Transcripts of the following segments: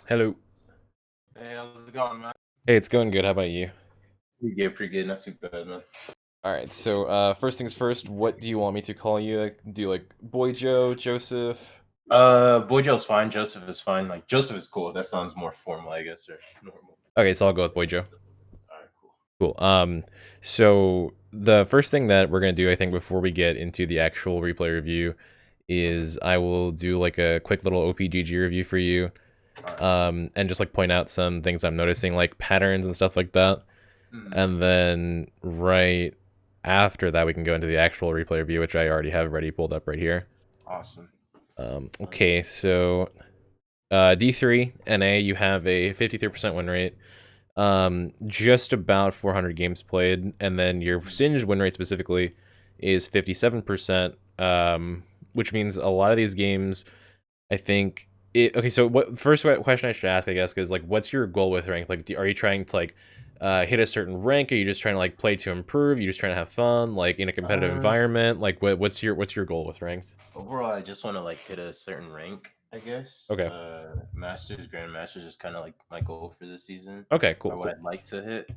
Hello. Hey, how's it going, man? Hey, it's going good. How about you? Pretty good. Not too bad, man. All right. So, first things first. What do you want me to call you? Like, do you like Boy Joe, Joseph? Bojo's fine. Joseph is fine. Like Joseph is cool. That sounds more formal, I guess, or normal. Okay, so I'll go with Boy Joe. All right, cool. Cool. So the first thing that we're gonna do, I think, before we get into the actual replay review, is I will do like a quick little OPGG review for you, All right. and just like point out some things I'm noticing, like patterns and stuff like that. Mm, And then right after that, we can go into the actual replay review, which I already have ready pulled up right here. awesome. Okay, so D3 NA, you have a 53% win rate, just about 400 games played, and then your Singed win rate specifically is 57%, which means a lot of these games, I think. Okay, so what first question I should ask, I guess, is like, what's your goal with rank? Like, are you trying to like hit a certain rank? Are you just trying to like play to improve? Are you just trying to have fun, like in a competitive Uh, environment? Like, what's your goal with ranked? Overall, I just want to like hit a certain rank, I guess. Okay. Masters, Grandmasters is kind of like my goal for this season, Okay. Cool. or what Cool. I'd like to hit.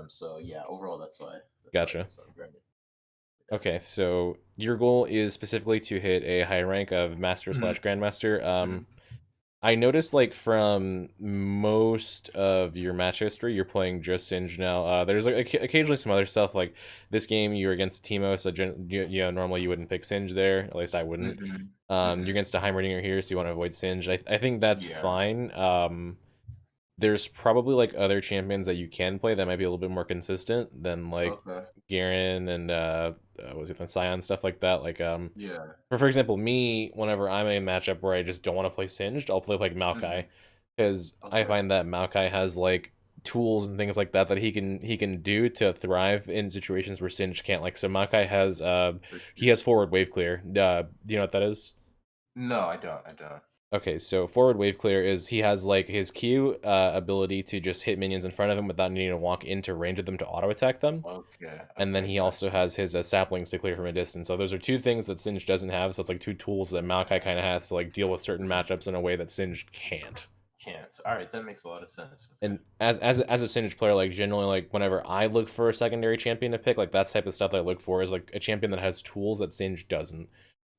So yeah, overall, that's why I Gotcha. guess I'm grinding. Okay, so your goal is specifically to hit a high rank of Master Mhm, slash Grandmaster. mhm, I noticed like from most of your match history, you're playing just Singe now. There's like occasionally some other stuff like this game you're against Timo, so normally you wouldn't pick Singe there. At least I wouldn't. mhm, You're mhm. against a Heimerdinger here, so you want to avoid Singe. I think that's Yeah. fine. There's probably like other champions that you can play that might be a little bit more consistent than like Okay. Garen and was it Scion, stuff like that. Like Yeah. for example, me, whenever I'm in a matchup where I just don't want to play Singed, I'll play like Maokai, Mhm. because I Okay. find that Maokai has like tools and things like that that he can do to thrive in situations where Singed can't. Like, so Maokai has For he sure. has forward wave clear. Do you know what that is? No, I don't. I don't. Okay, so forward wave clear is he has like his Q ability to just hit minions in front of him without needing to walk into range of them to auto attack them. Okay. And then Okay. he Got also you. has his saplings to clear from a distance. So those are two things that Singed doesn't have. So it's like two tools that Maokai kind of has to like deal with certain matchups in a way that Singed can't. Can't. All right. That makes a lot of sense. Okay. And as a Singed player, like generally, like whenever I look for a secondary champion to pick, like that's type of stuff that I look for is like a champion that has tools that Singed doesn't.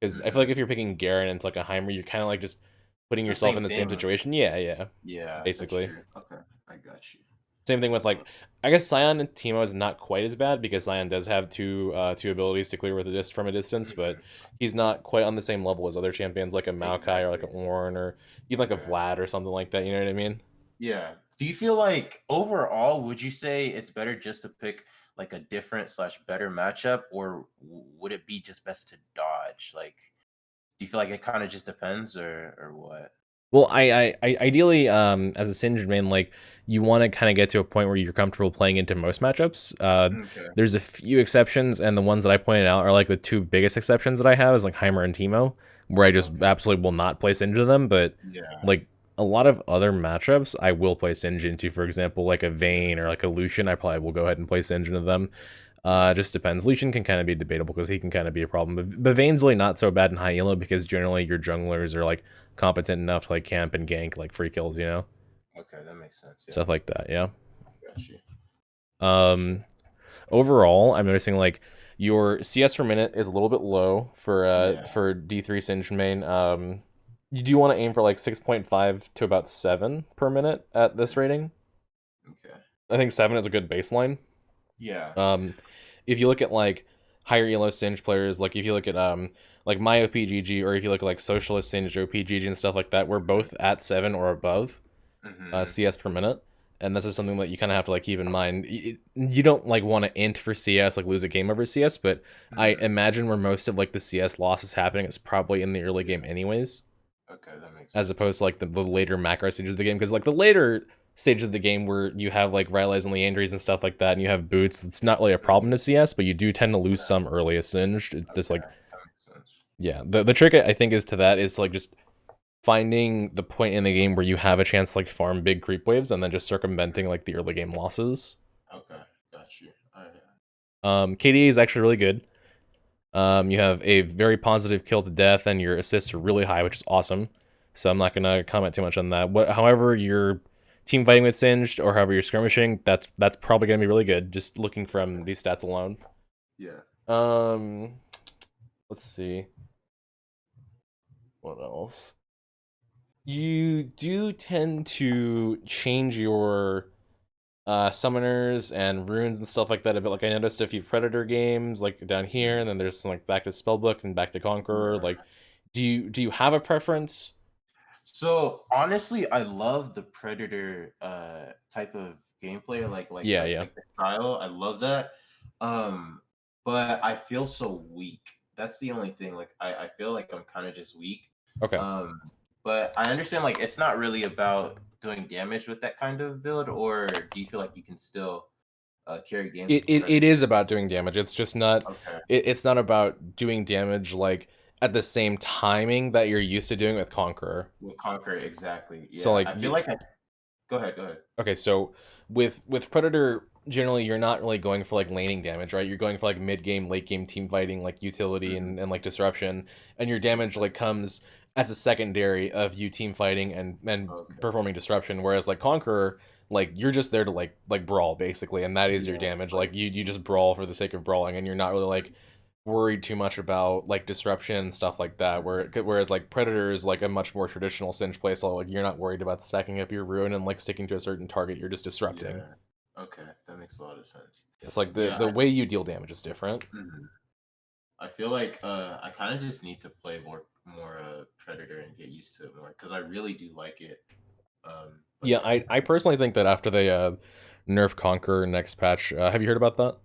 Because I feel like Hmm. if you're picking Garen and it's like a Heimer, you're kind of like just putting It's the yourself in same the same thing. situation. Yeah, yeah, Yeah, that's basically. true. Okay. I got you. Same thing with Makes a like, lot. I guess Scion and Teemo is not quite as bad because Scion does have two abilities to clear with from a distance, but Mhm. he's not quite on the same level as other champions like a Maokai or like Exactly. an Ornn or even like a Yeah. Vlad or something like that. You know what I mean? Yeah. Do you feel like overall, would you say it's better just to pick like a different slash better matchup, or would it be just best to dodge? Like, do you feel like it kind of just depends, or what? Well, I ideally, as a Singed main, like you want to kind of get to a point where you're comfortable playing into most matchups. Okay. There's a few exceptions, and the ones that I pointed out are like the two biggest exceptions that I have is like Heimer and Teemo, where I just Okay. absolutely will not play Singed into them. But Yeah. like a lot of other matchups, I will play Singed into. For example, like a Yeah. Vayne or like a Lucian, I probably will go ahead and play Singed into them. Yeah. Just depends. Lucian can kind of be debatable because he can kind of be a problem, but Vayne's really not so bad in high elo because generally your junglers are like competent enough to like camp and gank like free kills, Okay, that makes sense. Yeah. stuff like that. Yeah. Got you. Got you. Um, Overall, I'm noticing like your CS per minute is a little bit low Yeah. for D3 Singe main. You do want to aim for like 6.5 to about 7 per minute at this Okay. rating. Okay. I think 7 is a good baseline. Yeah. Um, if you look at like higher elo Singe players, like if you look at like my OPGG or if you look at like Socialist Singe OPGG and stuff like that, we're both at 7 or above Mm-hmm. CS per minute. And this is something that you kind of have to like keep in mind. You don't like want to int for CS, like lose a game over CS, but I Mm-hmm. imagine where most of like the CS loss is happening is probably in the early game Yeah. anyways, Okay, that makes as sense. opposed to like the later macro stages of the game. Because like the later stages of the game where you have like Rylai's and Leandries and stuff like that, and you have boots, it's not really a problem Mhm. to CS, but you do tend to lose Yeah. some early as Singed. It's just Okay, like, that makes sense. yeah, the trick I think is to that is to like just finding the point in the game where you have a chance to like farm big creep waves and then just circumventing like the early game losses. Okay, got you. Alright. KDA is actually really good. You have a very positive kill to death, and your assists are really high, which is awesome. so I'm not gonna comment too much on that. However, you're team fighting with Singed, or however you're skirmishing, that's probably gonna be really good. Just looking from these stats alone. Yeah. Um, let's see what else. You do tend to change your summoners and runes and stuff like that a bit. Like I noticed a few Predator games like down here, and then there's some like back to Spellbook and back to Conqueror. Yeah. Like, do you have a preference? So honestly, I love the Predator type of gameplay, Yeah, yeah. like the style. I love that. Um, but I feel so weak. That's the only thing. Like I feel like I'm kind of just weak. Okay. Um, but I understand like it's not really about doing damage with that kind of build, or do you feel like you can still carry games It, with the it it Predator? is about doing damage. It's just not. Okay, It's not about doing damage like at the same timing that you're used to doing with Conqueror. with Conquer exactly. So Yeah, like I feel like I. Go ahead. Go ahead. okay, so with Predator, generally you're not really going for like laning damage, right? You're going for like mid game, late game team fighting, like utility Hmm. and like disruption, and your damage like comes as a secondary of you team fighting and Okay. performing disruption. Whereas like Conqueror, like you're just there to like brawl basically, and that is your Yeah. damage. Like. Like you just brawl for the sake of brawling, and you're not really like worried too much about like disruption and stuff like that. Whereas like Predator is like a much more traditional Singe playstyle. Like you're not worried about stacking up your ruin and like sticking to a certain target. You're just disrupting. Yeah. Okay, that makes a lot of sense. It's like the Yeah, the way you deal damage is different. mhm. I feel like I kind of just need to play more Predator and get used to it more because I really do like it. But Yeah, yeah, I personally think that after they nerf Conquer next patch, have you heard about that?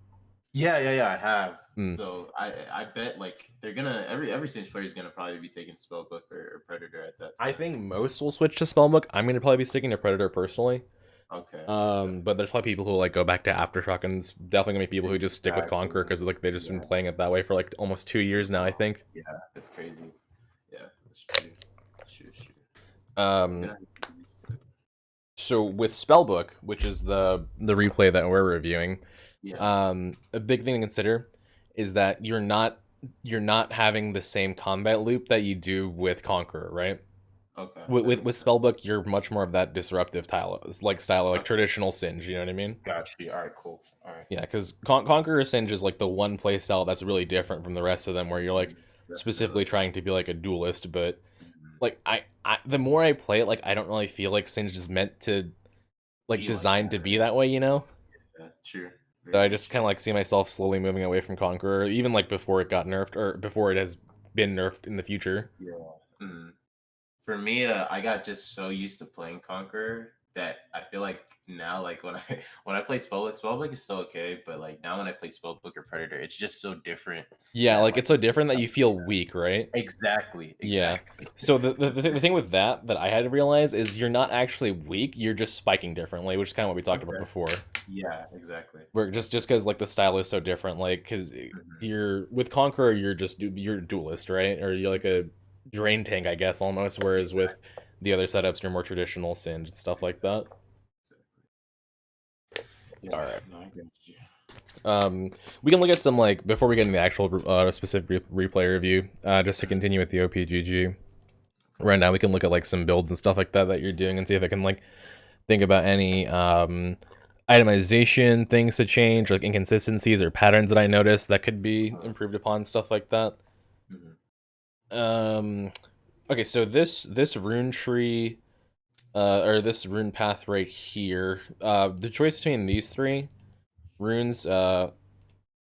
yeah, I have. Hmm. So I bet like they're gonna every Singe player is gonna probably be taking Spellbook or Predator at that I time. think most will switch to Spellbook. I'm gonna probably be sticking to Predator personally. Okay, okay, But there's probably people who like go back to Aftershock, and it's definitely gonna be people who just stick with exactly. Conquer because like they've just been Yeah, playing it that way for like almost 2 years now. I think. yeah, that's crazy. Yeah, that's true. That's true. I'm Um, gonna have to get used to it. so with Spellbook, which is the replay that we're reviewing, Yeah. a big thing to consider is that you're not having the same combat loop that you do with Conqueror, right? Okay, With that with, makes with sense. Spellbook, you're much more of that disruptive style, like Okay, traditional Singe. You know what I mean? got you. All right, cool. All right. Yeah, because Conqueror Singe is like the one play style that's really different from the rest of them, where you're like Mhm. specifically Definitely. trying to be like a duelist, but Mhm. like the more I play it, like I don't really feel like Singe is meant to like Be like designed that, to be right? that way, you know? Yeah, true. So Very I much just kind true. of like see myself slowly moving away from Conqueror, even like before it got nerfed or before it has been nerfed in the future. Yeah. Mhm. For me, I got just so used to playing Conqueror that I feel like now, like when I when I play Spellbook, Spellbook is still okay, but like now when I play Spellbook or Predator, it's just so different Yeah, that like like it's so different that yeah, you feel weak, right? exactly, Yeah. exactly. So the thing with that I had to realize is you're not actually weak, you're just spiking differently, which is kind of what we talked about Okay. before. Yeah, exactly. Where just because like the style is so different, like because Mhm. you're with Conqueror, you're a duelist, right? Or you're like a drain tank, I guess, almost. Whereas with Exactly. the other setups, you're more traditional Singe and stuff like that. Exactly. Yeah. All right. No, I get you. We can look at some like before we get into the actual specific replay review. Just to Mhm. continue with the OPGG. Cool. Right now, we can look at like some builds and stuff like that you're doing, and see if I can like think about any itemization things to change, like inconsistencies or patterns that I noticed that could be Uh-huh. improved upon, stuff like that. Mhm. Um, okay, so this rune tree, or this rune path right here, the choice between these three runes, well,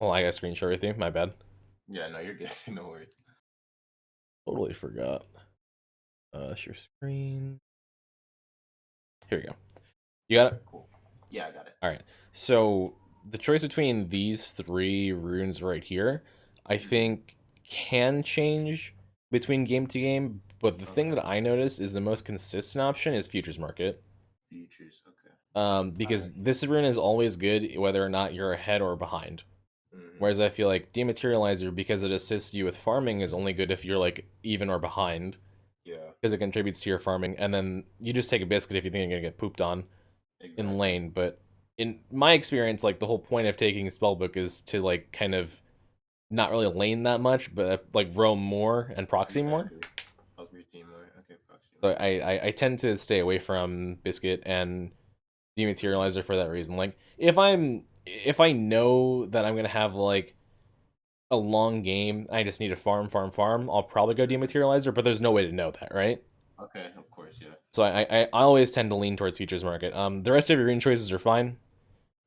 I got a screenshot with you. My bad. Yeah, no, you're good. No worries. Totally forgot. Share screen. Here we go. You got Okay, it. cool. Yeah, I got it. All right. So the choice between these three runes right here, I Mhm. think can change between game to game. But the thing Okay. that I notice is the most consistent option is futures market. Features. Okay. I Because like it. this rune is always good whether or not you're ahead or behind. Mhm. Whereas I feel like Dematerializer, because it assists you with farming, is only good if you're like even or behind, Yeah, because it contributes to your farming. And then you just take a biscuit if you think you're gonna get pooped on in exactly. lane. But in my experience, like the whole point of taking Spellbook is to like kind of not really lane that much, but like roam more and proxy more. Exactly. Help your team more. Okay, proxy So I tend to stay away from Biscuit and Dematerializer for that reason. Like if I know that I'm gonna have like a long game, I just need to farm, I'll probably go Mhm. Dematerializer, but there's no way to know that, right? Okay, of course, yeah. So I always tend to lean towards Futures Market. The rest of your green choices are fine.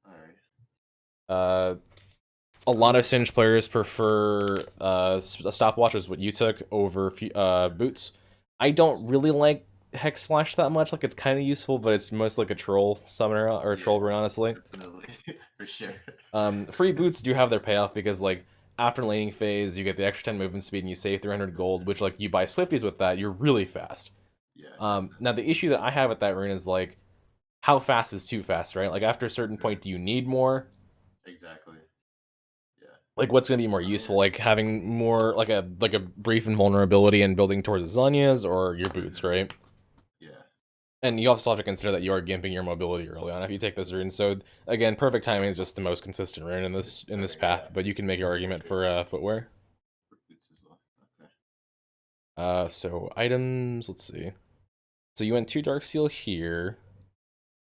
All right. Uh, a lot of Singe players prefer stopwatches, what you took, over boots. I don't really like Hex Flash that much. Like it's kind of useful, but it's most like a troll summoner or a Yeah, troll rune, honestly. definitely. For sure. Free boots do have their payoff because like after laning phase, you get the extra 10 movement speed and you save 300 gold, which like you buy Swifties with that, you're really fast. Yeah, Now definitely. the issue that I have with that rune is like how fast is too fast, right? Like after a certain Mhm. point, do you need more? Exactly. Yeah. Like what's gonna be more Oh useful? yeah. Like having more like a brief invulnerability and building towards Zanyas or your boots, Mhm. right? Yeah. And you also have to consider that you are gimping your mobility early on if you take this rune. So again, perfect timing is just the most consistent rune in this Better, path, yeah. but you can make your For argument sure. for footwear. For boots as well. Okay. So items, let's see. So you went 2 Dark Seal here,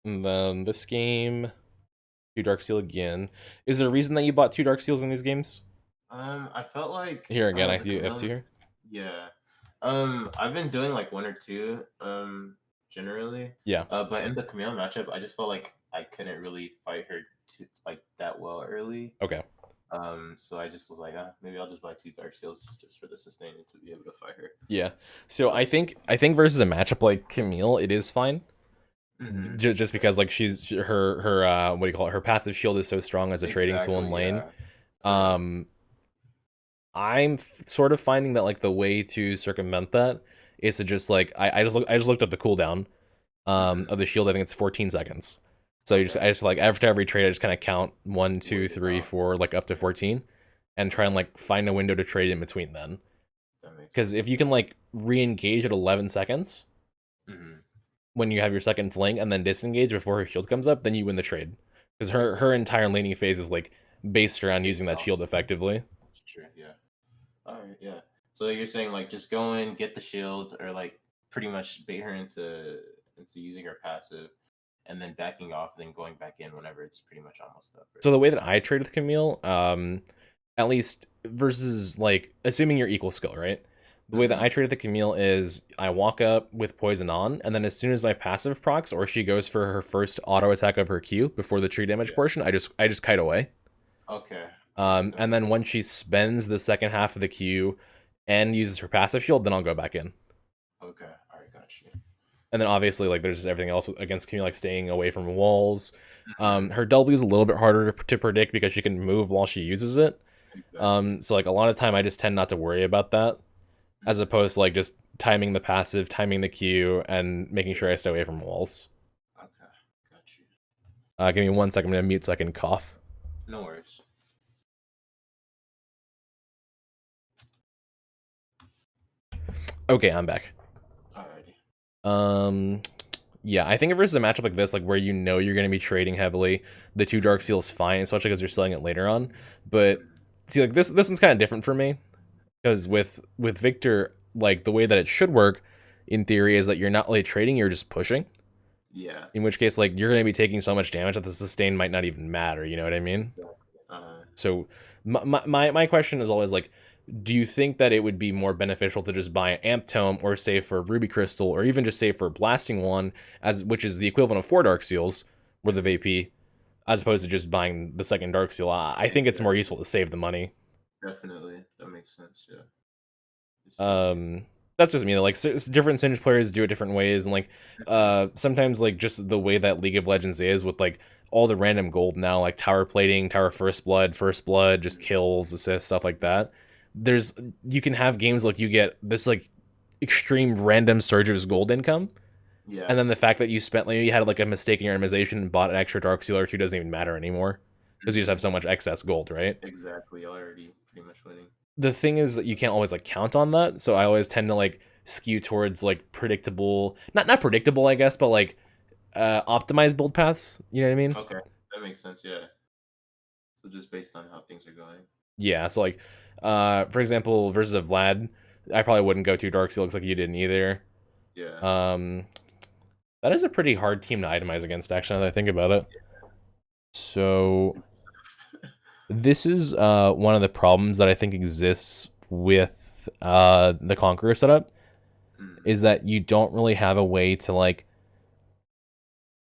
and then this game, 2 Dark Seal again. Is there a reason that you bought 2 Dark Seals in these games? I felt like Here again, I the see F2 Camille. here. Yeah. I've been doing like one or two, generally. Yeah. But in the Camille matchup, I just felt like I couldn't really fight her too like that well early. Okay. So I just was like, maybe I'll just buy two Dark Seals just for the sustain and to be able to fight her. Yeah. So But I think versus a matchup like Camille, it is fine. hmm Just because like her what do you call it? Her passive shield is so strong as a trading tool in exactly, lane. yeah. For real. Um, sort of finding that like the way to circumvent that is to just like I just looked up the cooldown hmm of the shield. I think it's 14 seconds. So Okay. I just like after every trade I just kind of count one, two, Wait it three, out. four, like up to Yeah. 14, and try and Okay. like find a window to trade in between then. That makes Because sense. if you can like re-engage at 11 seconds hmm when you have your second fling and then disengage before her shield comes up, then you win the trade. Because her Exactly. entire laning phase is like based around Based using that off shield of it. effectively. That's true. Yeah. All right. Yeah. So you're saying like just go in, get the shield, or like pretty much bait her into using her passive, and then backing off, then going back in whenever it's pretty much almost up, So right? the way that I trade with Camille, at least versus like assuming you're equal skill, right? The way that Mm-hmm. I trade with the Camille is I walk up with poison on, and then as soon as my passive procs or she goes for her first auto attack of her Q before the tree damage Yeah. portion, I just kite away. Okay. All right. That And makes then once she spends the second half of the Q and uses her passive shield, then I'll go back in. okay. All right. Got you. And then obviously like there's everything else against Camille, like staying away from walls. Mm-hmm. Her W is a little bit harder to predict because she can move while she uses it. Exactly. So like a lot of time I just tend not to worry about that, as Mm-hmm. opposed to like just timing the passive, timing the Q, and making Yeah. sure I stay away from walls. Okay. Got you. Give me 1 second, I'm gonna mute so I can cough. No worries. Okay, I'm back. Alrighty. Um, yeah, I think versus a matchup like this, like where you know you're gonna be trading heavily, the 2 Dark Seal is fine, especially because you're selling it later on. But Mm-hmm. see, like this one's kind of different for me because with Victor, like the way that it should work, in theory, is that you're not really trading, you're just pushing. Yeah. In which case, like you're gonna be taking so much damage that the sustain might not even matter. You know what I mean? Exactly. So my question is always like, do you think that it would be more beneficial to just buy an Amp Tome or save for Ruby Crystal or even just save for Blasting One, as which is the equivalent of 4 Dark Seals worth of AP, as opposed to just buying the second Dark Seal? I think it's more Exactly. useful to save the money. Definitely. That makes sense. Yeah. I see what you mean. Um, that's just me. Like different Singe players do it different ways, and like Mhm. sometimes like just the way that League of Legends is with like all the random gold now, like tower plating, tower first blood, just Mhm. kills, assists, stuff like that. There's you can have games like you get this like extreme random surges gold income, and Yeah. then the fact that you spent like you had like a mistake in your itemization and bought an extra Dark Seal or two doesn't even matter anymore because you just have Mhm. so much excess gold, right? Exactly. Already pretty much winning. The thing is that you can't always like count on that, so I always tend to like skew towards like predictable, not predictable, I guess, but like optimized build paths. You know what I mean? Okay. That makes sense. Yeah. So just based on how things are going. Yeah. So like, for example, versus a Vlad, I probably wouldn't go to Dark Seal. Looks like you didn't either. Yeah. Um, that is a pretty hard team to itemize against, actually, now that I think about it. This is So this is one of the problems that I think exists with the Conqueror setup, is mm, that you don't really have a way to like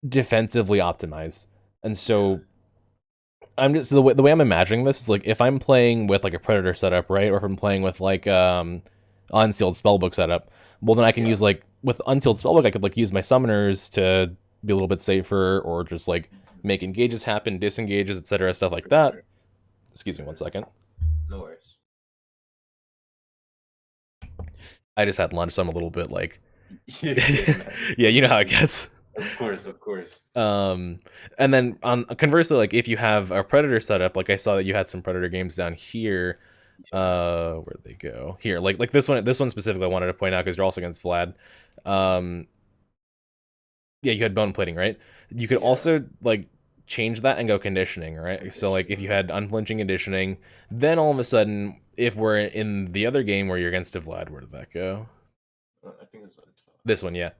defensively optimize. And yeah. so I'm just, so the way I'm imagining this is like if I'm playing with like a Predator setup, right? Or if I'm playing with like Unsealed Spellbook setup, well then I can Yeah. use like with Unsealed Spellbook I could like use my summoners to be a little bit safer, or just like Mhm. make engages happen, disengages, etc., stuff like For that. sure. Excuse me one Mm, second. no worries. I just had lunch, so I'm a little bit like You're good, man. yeah, you know how it gets. Of course, of course. Um, and then on conversely, like if you have a Predator setup, like I saw that you had some Predator games down here. Yeah. Where'd they go? Here, like this one specifically, I wanted to point out because you're also against Vlad. Mm, Um, yeah, you had bone plating, right? You could yeah. also like change that and go conditioning, right? So like if you Conditioning. had unflinching conditioning, then all of a sudden, if we're in the other game where you're against a Vlad, where did that go? I think it's on top. This one, yeah.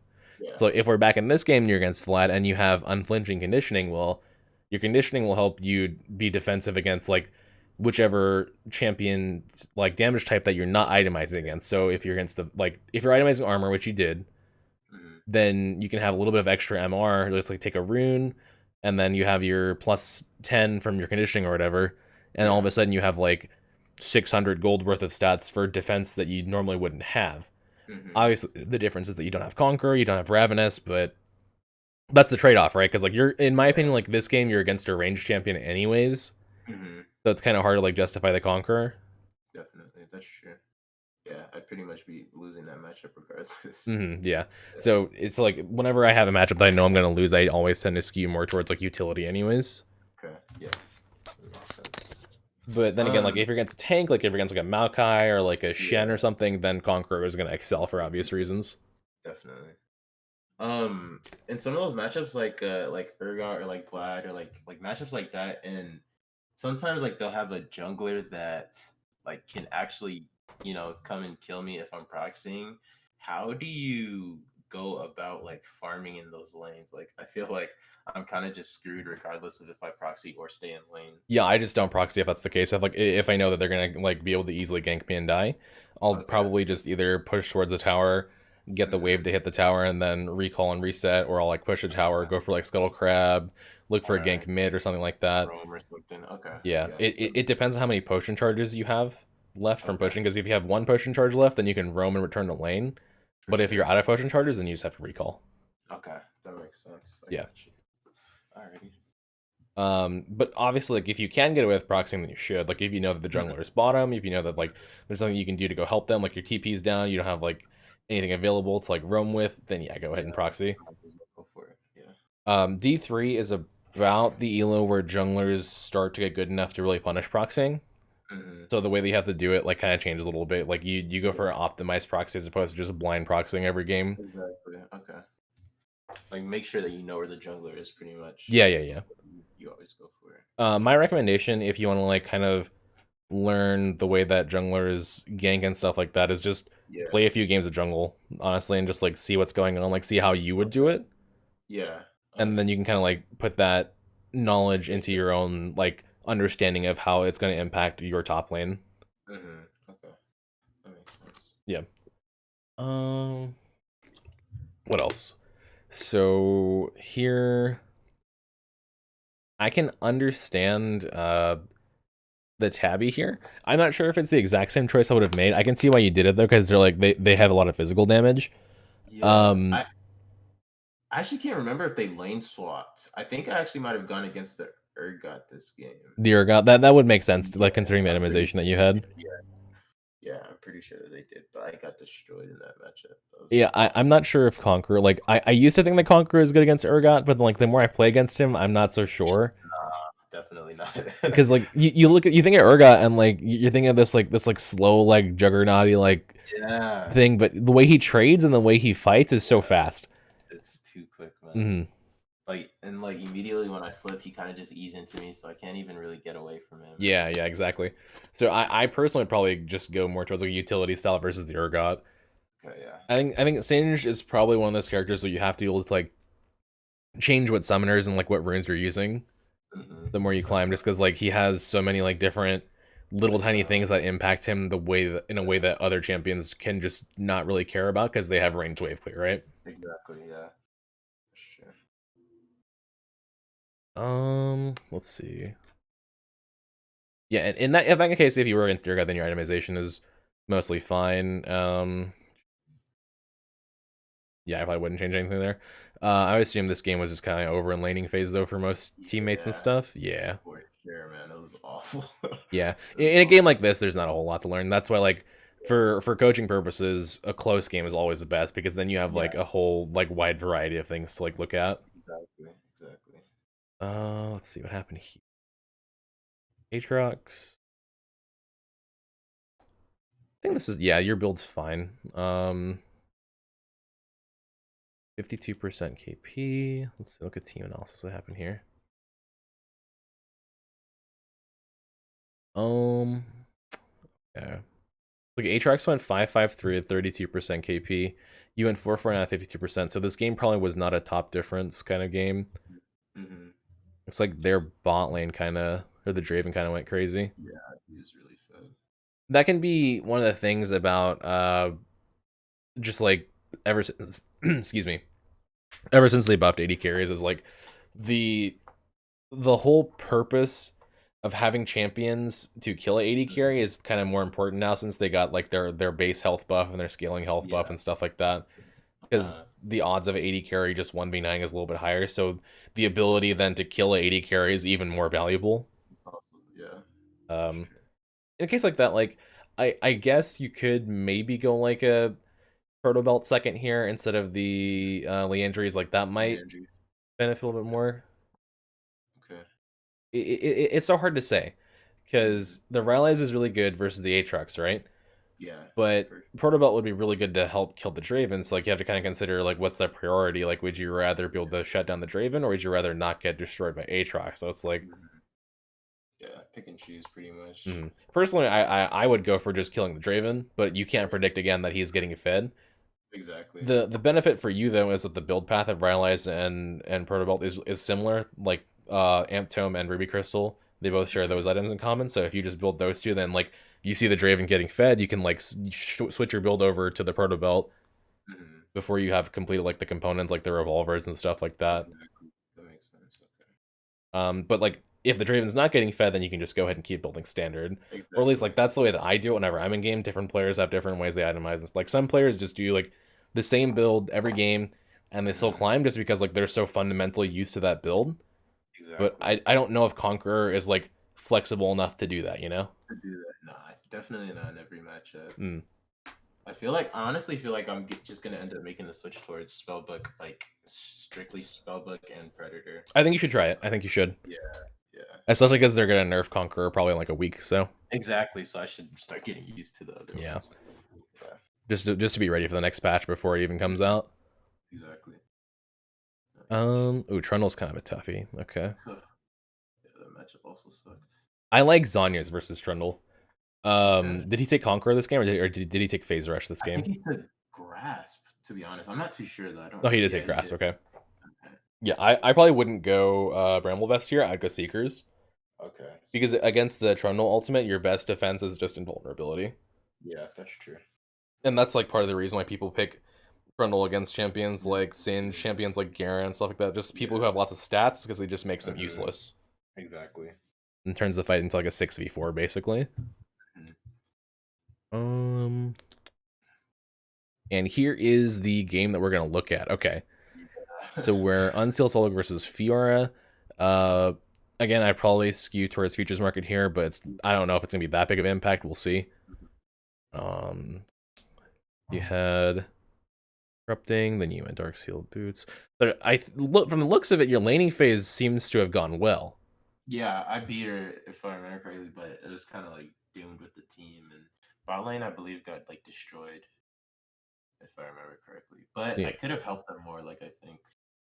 Yeah. So if we're back in this game and you're against Vlad and you have unflinching conditioning, well, your conditioning will help you be defensive against like whichever champion like damage type that you're not itemizing against. So if you're against the like if you're itemizing armor, which you did, Mm, then you can have a little bit of extra MR. Let's like take a rune, and then you have your plus 10 from your conditioning or whatever, and all of yeah. a sudden you have like 600 gold worth of stats for defense that you normally wouldn't have. Mm-hmm. Obviously, the difference is that you don't have Conqueror, you don't have Ravenous, but that's the trade-off, right? Because like you're, in my Yeah. opinion, like this game, you're against a ranged champion anyways, Mm-hmm. so it's kind of hard to like justify the Conqueror. Definitely. That's true. Yeah, I'd pretty much be losing that matchup regardless. Yeah. Yeah. So it's like whenever I have a matchup that I know I'm gonna lose, I always tend to skew more towards like utility, anyways. Okay. Yeah. That makes sense. But then again, like if you're against a tank, like if you're against like a Maokai or like a Shen or Yeah, something, then Conqueror is gonna excel for obvious reasons. definitely. In some of those matchups like Urgot or like Vlad or like matchups like that, and sometimes like they'll have a jungler that like can actually, come and kill me if I'm proxying. How do you go about like farming in those lanes? Like I feel like I'm kind of just screwed regardless of if I proxy or stay in lane. Yeah, I just don't proxy if that's the case. If I know that they're gonna like be able to easily gank me and die, I'll Okay. probably just either push towards the tower, get the wave Mm-hmm. to hit the tower, and then recall and reset, or I'll like push a tower, go for like Scuttle Crab, look for All a gank right. mid or something like that. Roam or something. Okay. Yeah, Yeah. it depends on how many potion charges you have left from Okay. pushing. Because if you have one potion charge left, then you can roam and return to lane. For But if you're sure. out of potion charges, then you just have to recall. Okay. That makes sense. I Yeah. got you. Alrighty. But obviously, like if you can get away with proxying, then you should. Like if you know that the jungler is bottom, if you know that like there's something you can do to go help them, like your TP's down, you don't have like anything available to like roam with, then yeah, go ahead Yeah. and proxy. Might as well go for it. Yeah. D3 is about the elo where junglers start to get good enough to really punish proxying. Hmm. So the way that you have to do it like kind of changes a little bit. Like you go for Yeah. an optimized proxy as opposed to just blind proxying every game. Exactly. Okay. Like make sure that you know where the jungler is pretty much. Yeah, yeah, yeah. You always go for it. My Gotcha. recommendation, if you want to like kind of learn the way that junglers gank and stuff like that, is just Yeah. play a few games of jungle, honestly, and just like see what's going on, like see how you would do Okay. it, Yeah. and then Okay. you can kind of like put that knowledge Make into it. your own like understanding of how it's going to impact your top lane. Okay. That makes sense. Yeah. Um. What else? So here, I can understand the tabby here. I'm not sure if it's the exact same choice I would have made. I can see why you did it though, because they're like they have a lot of physical damage. Yeah. Um, I actually can't remember if they lane swapped. I think I actually might have gone against the Urgot this game. the Urgot, that would make sense, like Yeah. considering the I'm pretty itemization that you sure they had. did. Yeah. Yeah, I'm pretty sure that they did, but I got destroyed in that matchup. That Yeah, was I'm not sure if Conqueror, like I used to think that Conqueror is good against Urgot, but like the more I play against him, I'm not so sure. definitely not. Because like you look at you think of Urgot and like you're thinking of this like slow like juggernauty like Yeah. thing, but the way he trades and the way he fights is so fast. It's too quick, man. Hmm. Like immediately when I flip, he kind of just ease into me, so I can't even really get away from him. Yeah, yeah, exactly. So I personally would probably just go more towards like a utility style versus the Urgot. Okay, yeah. I think Singe is probably one of those characters where you have to be able to like change what summoners and like what runes you're using the more you climb, just Definitely. because like he has so many like different little tiny things that impact him the way that, in a way that other champions can just not really care about because they have ranged wave clear, right? Exactly, yeah. Sure. Let's see. Yeah, in that case, if you were in Third God, then your itemization is mostly fine. Yeah, I probably wouldn't change anything there. I would assume this game was just kind of over in laning phase though for most teammates and Yeah, stuff. Yeah, for sure, man. It was awful. yeah. It was In a game awful. like this, there's not a whole lot to learn. That's why like for coaching purposes, a close game is always the best because then you have Yeah, like a whole like wide variety of things to like look at. exactly, exactly. Let's see what happened here. Aatrox. I think this is, yeah, your build's fine. 52% KP. Let's look at team analysis. What happened here? Um, yeah. Like Aatrox went 553 at 32% KP. You went 449 at 52%. So this game probably was not a top difference kind of game. Mm-hmm. Looks like their bot lane kind of, or the Draven kind of went crazy. Yeah, he was really fed. That can be one of the things about just like ever since excuse me, ever since they buffed AD carries is like the the whole purpose of having champions to kill a AD carry is kind of more important now since they got like their base health buff and their scaling health buff Yeah. and stuff like that. Because Uh, the odds of AD carry just 1v9 is a little bit higher, so the ability then to kill a AD carry is even more valuable. also, yeah, for Um, sure. in a case like that, like I guess you could maybe go like a Proto Belt second here instead of the Leandries. Like that The might Andrew. benefit a little bit more. Okay. It's so hard to say Mm-hmm. because the Rylai's is really good versus the Aatrox, right? Yeah, But for Protobelt would be really good to help kill the Draven. So like you have to kind of consider like what's the priority. Like, would you rather be able to shut down the Draven, or would you rather not get destroyed by Aatrox? So it's like, mhm. Yeah, pick and choose pretty much. personally, I would go for just killing the Draven, but you can't predict again that he's getting fed. Exactly. The benefit for you though is that the build path of Rylai's and Protobelt is similar. Like Amp Tome and Ruby Crystal, they both share Mm-hmm. those items in common. So if you just build those two, then like you see the Draven getting fed, you can like switch your build over to the Protobelt Mm-hmm. before you have completed like the components like the revolvers and stuff like that. Exactly. That makes sense. Okay. But like if the Draven's not getting fed, then you can just go ahead and keep building standard. Or at least Exactly. like that's the way that I do it whenever I'm in game. Different players have different ways they itemize. Like some players just do like the same build every game and they still Mm-hmm. climb just because like they're so fundamentally used to that build. But Exactly. I don't know if Conqueror is like flexible enough to do that, you know? To do that. Nah, it's definitely not in every matchup. Mm. I honestly feel like just gonna end up making the switch towards spellbook, like strictly spellbook and predator. I think you should try it. I think you should. Yeah, yeah, Especially because they're gonna nerf Conqueror probably in like a week, so exactly. So I should start getting used to the other yeah. ones. Yeah, Just to be ready for the next patch before it even comes out. exactly. No, yeah, for sure. Ooh, Trundle's kind of a toughie. Okay. Yeah, that matchup also sucked. I like Zanya's versus Trundle. Okay. Did he take Conqueror this game, or did he take Phase Rush this I think game? he took grasp. To be honest, I'm not too sure though. I don't Oh, he remember. did Yeah, take he Grasp. did. Okay. Okay. Yeah, I probably wouldn't go Bramble Vest here. I'd go Seekers Okay. because against the Trundle ultimate, your best defense is just invulnerability, Yeah, that's true. and that's like part of the reason why people pick Trundle against champions Mhm. like Singe, champions like Garen, and stuff like that. Just people who Yeah. have lots of stats because it just makes them Mhm. useless Exactly. and turns the fight into like a 6v4 basically. Mhm. Um, and here is the game that we're gonna look at. Okay. Yeah. So we're Unsealed Spellbook versus Fiora. Uh, again, I probably skew towards futures market here, but I don't know if it's gonna be that big of an impact. We'll see. Um, you had Corrupting, then you went Dark Sealed Boots. But look from the looks of it, your laning phase seems to have gone well. Yeah, I beat her if I remember correctly, but it was kind of like doomed with the team, and bot lane I believe got like destroyed if I remember correctly. But Yeah, I could have helped them more, like I think.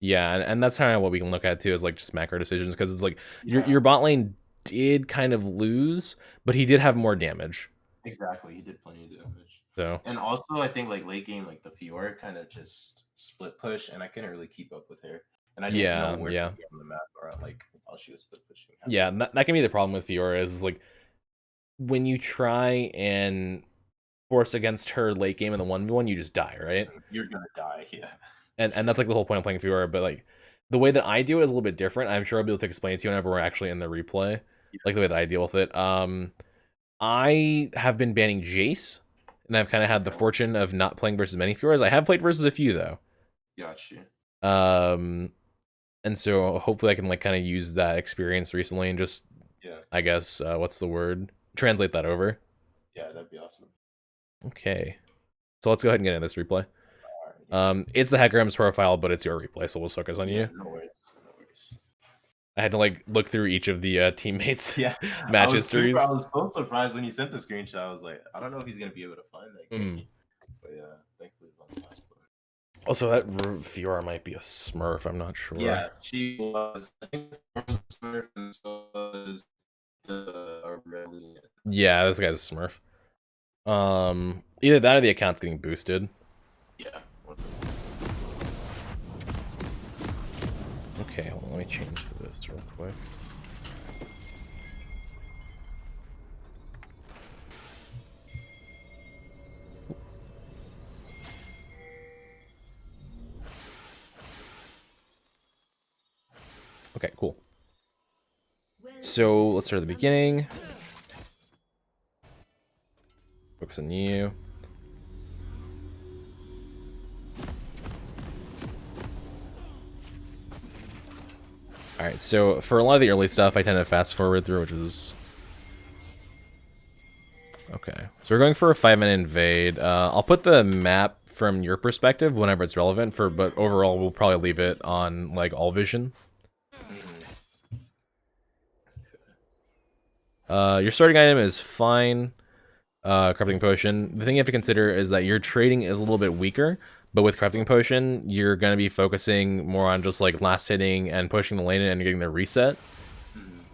yeah, and that's kind of what we can look at too, is like just macro decisions because it's like your Yeah, bot lane did kind of lose, but he did have more damage. Exactly, he did plenty of damage. So And also, I think like late game, like the Fiora kind of just split push, and I couldn't really keep up with her, and I didn't know yeah, where to yeah, be on the map around like while she was split pushing half yeah. the time. That can be the problem with Fiora is like when you try and force against her late game in the 1v1, you just die, right? You're gonna die, yeah. And that's like the whole point of playing Fiora. But like the way that I do it is a little bit different. I'm sure I'll be able to explain it to you whenever we're actually in the replay, like the way that I deal with it. I have been banning Jace, and I've kind of had the fortune of not playing versus many Fioras. I have played versus a few though. Gotcha. And so hopefully I can like kind of use that experience recently and just, Yeah, I guess, what's the word? Translate that over. yeah, that'd be awesome. Okay. So let's go ahead and get into this replay. All right, It's the Hackerham's profile, but it's your replay, so we'll focus on yeah, you. no worries, no worries. I had to like look through each of the teammates' Yeah, match histories. I was so surprised when you sent the screenshot. I was like, I don't know if he's gonna be able to find that game, but yeah, thankfully it's on the last one. Also, that Fiora might be a Smurf. I'm not sure. Yeah, she was. I think Smurf and so was the Aurelian. Yeah, this guy's a Smurf. Either that or the account's getting boosted. Yeah. Okay, hold on, let me change this real quick. Okay, cool. So let's start at the beginning. Focus on you. Alright, so for a lot of the early stuff, I tend to fast forward through, which is... Okay, so we're going for a 5-minute invade. I'll put the map from your perspective whenever it's relevant, but overall we'll probably leave it on, like, all vision. Your starting item is fine. Crafting potion. The thing you have to consider is that your trading is a little bit weaker, but with crafting potion, you're going to be focusing more on just like last hitting and pushing the lane and getting the reset.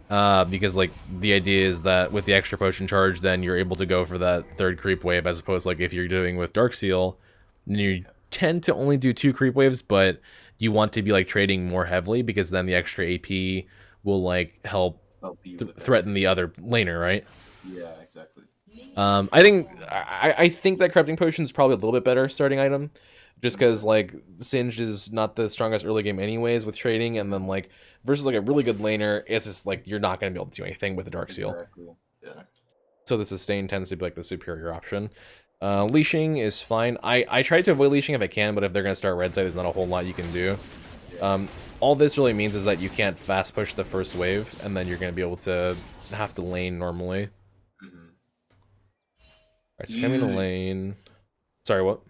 Because like the idea is that with the extra potion charge, then you're able to go for that third creep wave, as opposed to like if you're doing with Darkseal, you tend to only do 2 creep waves, but you want to be like trading more heavily because then the extra AP will like help threaten the other laner, right? Yeah, exactly. I think that Corrupting Potion is probably a little bit better starting item, just because like Singed is not the strongest early game anyways with trading, and then like versus like a really good laner, it's just like you're not gonna be able to do anything with the Darkseal. Exactly. Yeah. So the sustain tends to be like the superior option. Leashing is fine. I try to avoid leashing if I can, but if they're gonna start red side, there's not a whole lot you can do. All this really means is that you can't fast push the first wave, and then you're gonna be able to have to lane normally. Alright, so coming to lane. Sorry, what?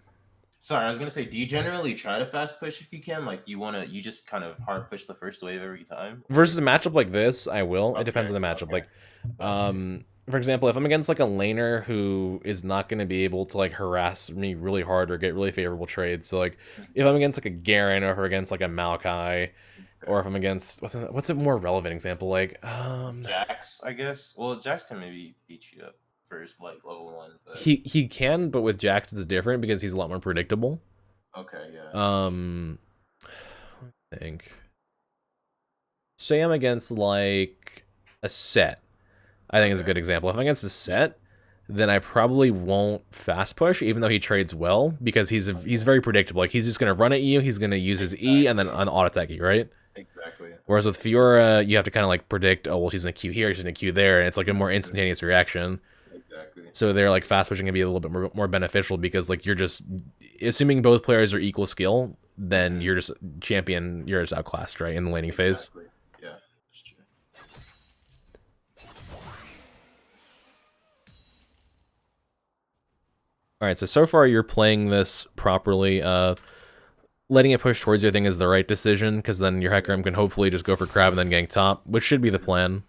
Sorry, I was gonna say, do you generally try to fast push if you can? Like you just kind of hard push the first wave every time? Versus a matchup like this, I will. It depends on the matchup. Okay. Like, for example, if I'm against like a laner who is not going to be able to like harass me really hard or get really favorable trades, so like if I'm against like a Garen or if I'm against like a Maokai, or if I'm against what's a more relevant example like Jax, I guess. Well, Jax can maybe beat you up first, like level 1. But... he can, but with Jax it's different because he's a lot more predictable. Okay, yeah. I think. Say I'm against like a set. I think is a good example. If I'm against a set, then I probably won't fast push, even though he trades well, because he's very predictable. Like he's just gonna run at you, he's gonna use his E and then auto attack you, right? Exactly. Whereas with Fiora, you have to kind of like predict, oh well, she's gonna Q here, she's gonna Q there, and it's like a more instantaneous reaction. Exactly. So they're like fast pushing can be a little bit more beneficial because like you're just assuming both players are equal skill, then you're just champion, you're just outclassed, right, in the laning phase. Yeah, that's true. All right, so far you're playing this properly. Letting it push towards your thing is the right decision, because then your Hecarim can hopefully just go for Crab and then gank top, which should be the plan.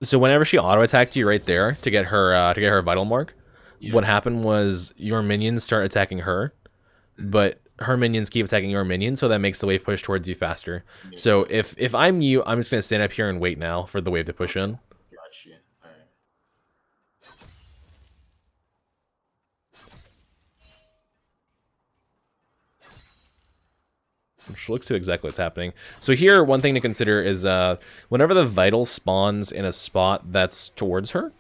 So whenever she auto-attacked you right there to get her vital mark, what happened was your minions start attacking her, but her minions keep attacking your minions, so that makes the wave push towards you faster. Yeah. So if I'm you, I'm just gonna stand up here and wait now for the wave to push in. Gotcha. All right. Which looks to exactly what's happening. So here, one thing to consider is whenever the vital spawns in a spot that's towards her,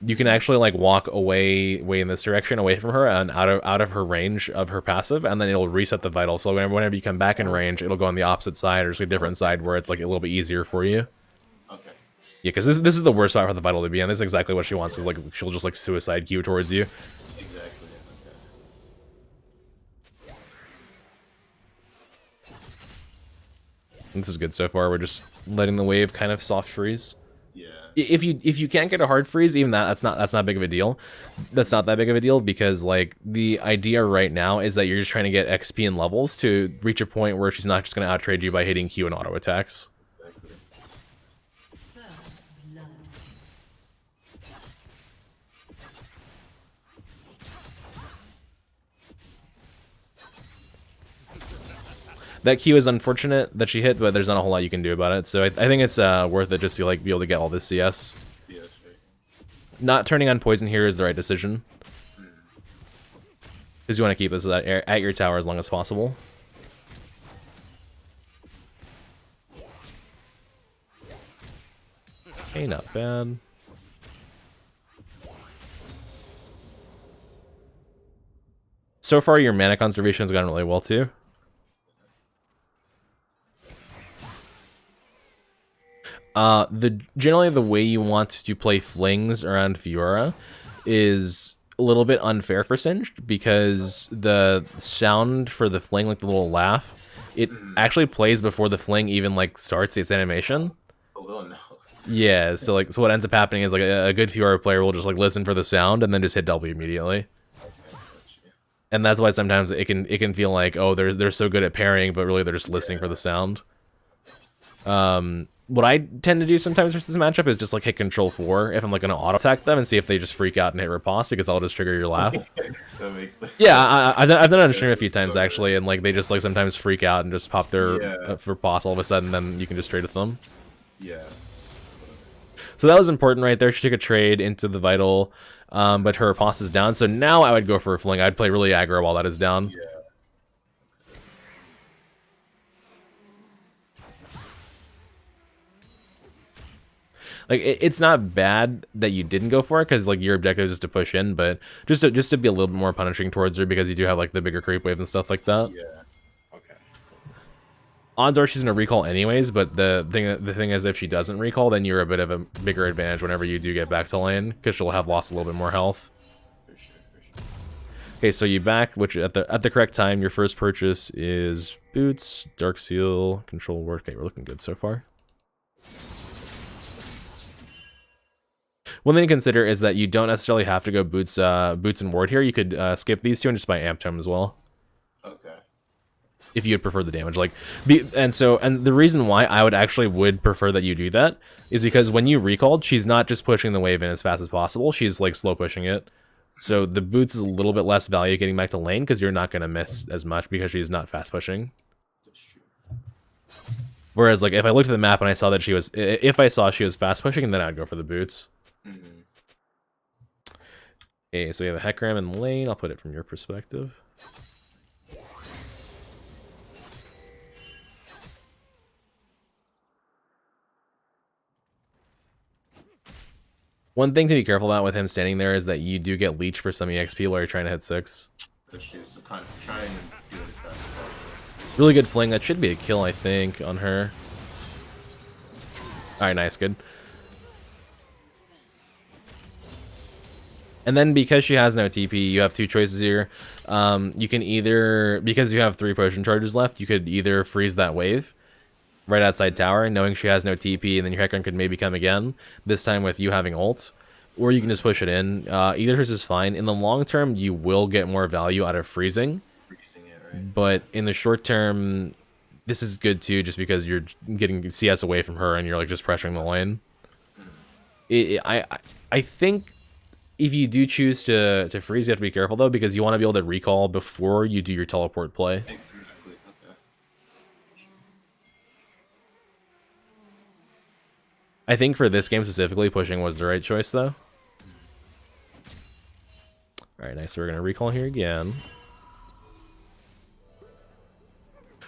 you can actually like walk away in this direction, away from her, and out of her range of her passive, and then it'll reset the vital. So whenever you come back in range, it'll go on the opposite side or just a different side where it's like a little bit easier for you. Okay. Yeah, because this is the worst spot for the vital to be in. This is exactly what she wants. Is like she'll just like suicide queue towards you. Exactly. Okay. This is good so far. We're just letting the wave kind of soft freeze. Yeah. If you can't get a hard freeze, even that's not big of a deal. That's not that big of a deal because like the idea right now is that you're just trying to get XP and levels to reach a point where she's not just going to out trade you by hitting Q and auto attacks. Exactly. That Q is unfortunate that she hit, but there's not a whole lot you can do about it. So I think it's worth it just to like be able to get all this CS. Yes. Right. Not turning on poison here is the right decision. Because you want to keep this at your tower as long as possible. Okay, not bad. So far, your mana conservation has gone really well too. Generally the way you want to play flings around Fiora is a little bit unfair for Singed because the sound for the fling, like the little laugh, it actually plays before the fling even like starts its animation. Oh no. Yeah, so what ends up happening is like a good Fiora player will just like listen for the sound and then just hit W immediately. And that's why sometimes it can feel like, oh, they're so good at parrying, but really they're just listening for the sound. What I tend to do sometimes versus this matchup is just like hit Control 4 if I'm like gonna auto attack them and see if they just freak out and hit riposte because I'll just trigger your laugh. That makes sense. Yeah, I've done it on stream a few times actually, and like they just like sometimes freak out and just pop their riposte all of a sudden, then you can just trade with them. Yeah. So that was important right there. She took a trade into the vital, but her riposte is down. So now I would go for a fling. I'd play really aggro while that is down. Yeah. Like it's not bad that you didn't go for it because like your objective is just to push in, but just to be a little bit more punishing towards her because you do have like the bigger creep wave and stuff like that. Yeah. Okay. Odds are she's gonna recall anyways, but the thing is if she doesn't recall, then you're a bit of a bigger advantage whenever you do get back to lane because she'll have lost a little bit more health. For sure. Okay, so you back, which at the correct time, your first purchase is boots, dark seal, control ward. Okay, we're looking good so far. One thing to consider is that you don't necessarily have to go boots and ward here. You could skip these two and just buy amp tome as well. Okay. If you'd prefer the damage, and the reason why I would prefer that you do that is because when you recalled, she's not just pushing the wave in as fast as possible. She's like slow pushing it. So the boots is a little bit less value getting back to lane because you're not gonna miss as much because she's not fast pushing. That's true. Whereas like if I looked at the map and I saw that she was fast pushing, then I'd go for the boots. Okay, so we have a Hecarim in the lane. I'll put it from your perspective. One thing to be careful about with him standing there is that you do get leech for some EXP while you're trying to hit 6. So kind of trying to do it as fast as possible. Really good fling. That should be a kill, I think, on her. Alright, nice, good. And then because she has no TP, you have two choices here. You can either, because you have 3 potion charges left, you could either freeze that wave right outside tower, knowing she has no TP, and then your Hecarim could maybe come again, this time with you having ult. Or you can just push it in. Either choice is fine. In the long term, you will get more value out of freezing. But in the short term, this is good too, just because you're getting CS away from her and you're like just pressuring the lane. I think if you do choose to freeze, you have to be careful though, because you want to be able to recall before you do your teleport play. Exactly. Okay. I think for this game specifically, pushing was the right choice though. All right, nice. So we're gonna recall here again.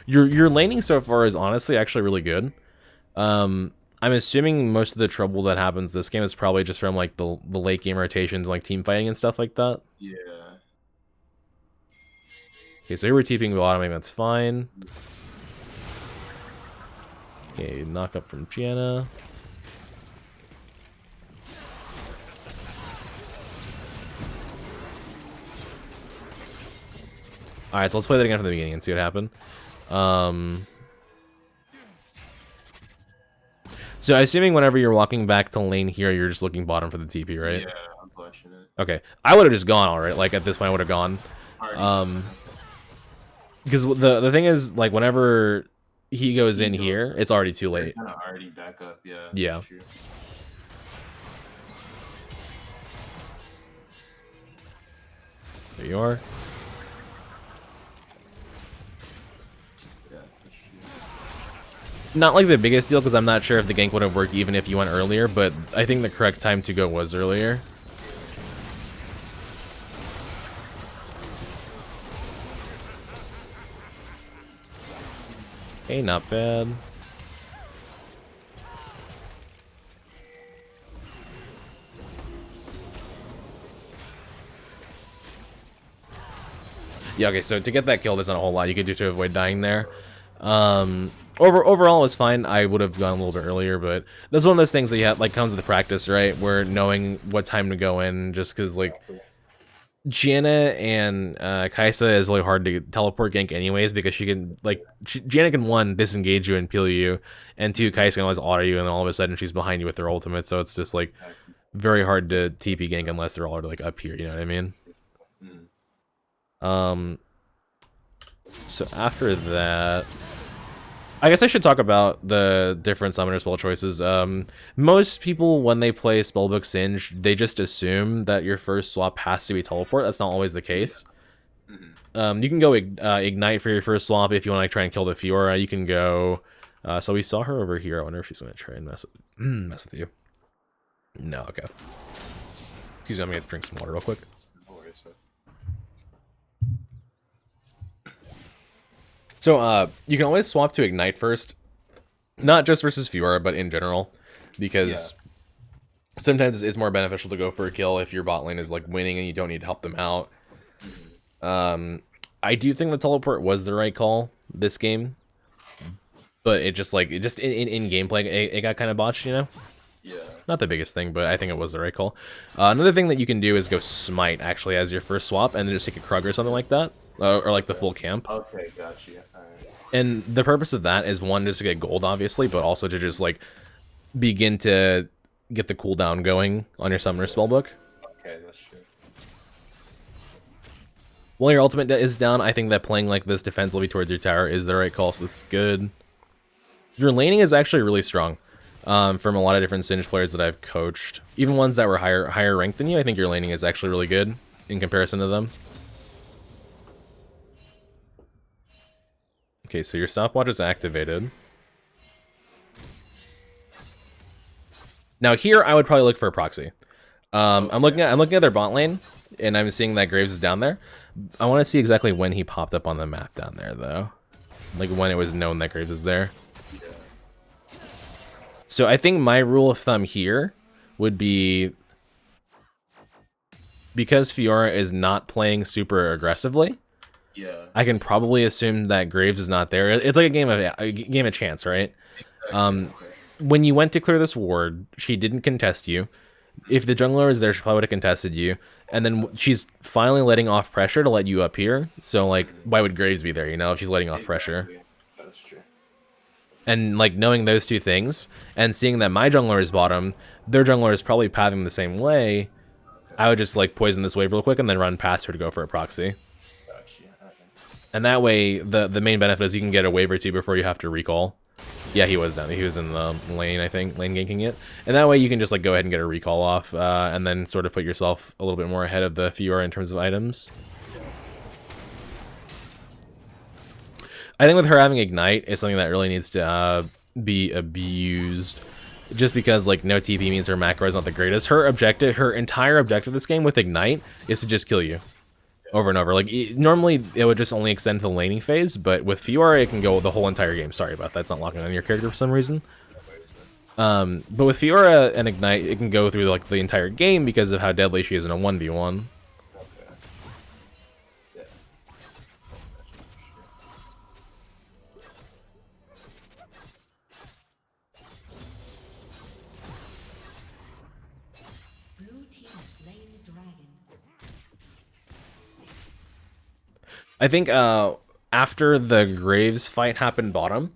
Your laning so far is honestly actually really good. I'm assuming most of the trouble that happens this game is probably just from like the late game rotations, like team fighting and stuff like that. Yeah. Okay, so here we're TPing bottoming, that's fine. Okay, knock up from Gianna. Alright, so let's play that again from the beginning and see what happened. So assuming whenever you're walking back to lane here, you're just looking bottom for the TP, right? Yeah, I'm pushing it. Okay, I would have just gone already. Like at this point, I would have gone. Because the thing is, like whenever he goes in here, it's already too late. Kind of already back up, yeah. Yeah. That's true. There you are. Yeah, that's true. Not like the biggest deal, because I'm not sure if the gank would have worked even if you went earlier, but I think the correct time to go was earlier. Okay, not bad. Yeah, okay, so to get that kill, there's not a whole lot you can do to avoid dying there. Overall, it was fine. I would have gone a little bit earlier, but that's one of those things that you have, like, comes with the practice, right? Where knowing what time to go in, just because, like, Gianna and Kaisa is really hard to teleport gank anyways, because she can, like, Gianna can, one, disengage you and peel you, and two, Kaisa can always auto you, and then all of a sudden she's behind you with her ultimate, so it's just, like, very hard to TP gank unless they're all, like, up here, you know what I mean? So after that, I guess I should talk about the different summoner spell choices. Most people, when they play Spellbook Singe, they just assume that your first swap has to be teleport. That's not always the case. You can go Ignite for your first swap if you want to like, try and kill the Fiora. You can go... so we saw her over here. I wonder if she's going to try and mess with you. No, okay. Excuse me, I'm going to drink some water real quick. So, you can always swap to Ignite first. Not just versus Fiora, but in general. Because sometimes it's more beneficial to go for a kill if your bot lane is, like, winning and you don't need to help them out. I do think the teleport was the right call this game. But it just, like, in gameplay, it got kind of botched, you know? Yeah. Not the biggest thing, but I think it was the right call. Another thing that you can do is go Smite, actually, as your first swap, and then just take a Krug or something like that. Or like the full camp. Okay, gotcha. Alright. And the purpose of that is one, just to get gold, obviously, but also to just like begin to get the cooldown going on your summoner spellbook. Okay, that's true. While your ultimate is down, I think that playing like this defensively towards your tower is the right call, so this is good. Your laning is actually really strong. From a lot of different Singe players that I've coached, even ones that were higher ranked than you, I think your laning is actually really good in comparison to them. Okay, so your stopwatch is activated. Now here, I would probably look for a proxy. I'm looking at their bot lane, and I'm seeing that Graves is down there. I want to see exactly when he popped up on the map down there, though. Like when it was known that Graves is there. So I think my rule of thumb here would be, because Fiora is not playing super aggressively, I can probably assume that Graves is not there. It's like a game of chance, right? When you went to clear this ward, she didn't contest you. If the jungler was there, she probably would have contested you. And then she's finally letting off pressure to let you up here. So, like, why would Graves be there, you know, if she's letting off pressure? That's true. And, like, knowing those two things, and seeing that my jungler is bottom, their jungler is probably pathing the same way, I would just, like, poison this wave real quick and then run past her to go for a proxy. And that way, the main benefit is you can get a wave or two before you have to recall. Yeah, he was down. He was in the lane, I think, lane ganking it. And that way you can just like go ahead and get a recall off, and then sort of put yourself a little bit more ahead of the Fiora in terms of items. I think with her having Ignite, it's something that really needs to be abused. Just because like no TP means her macro is not the greatest. Her objective, her entire objective of this game with Ignite is to just kill you. Over and over. Like, normally it would just only extend to the laning phase, but with Fiora it can go the whole entire game. Sorry about that, it's not locking on your character for some reason. But with Fiora and Ignite, it can go through like the entire game because of how deadly she is in a 1v1. I think after the Graves fight happened bottom,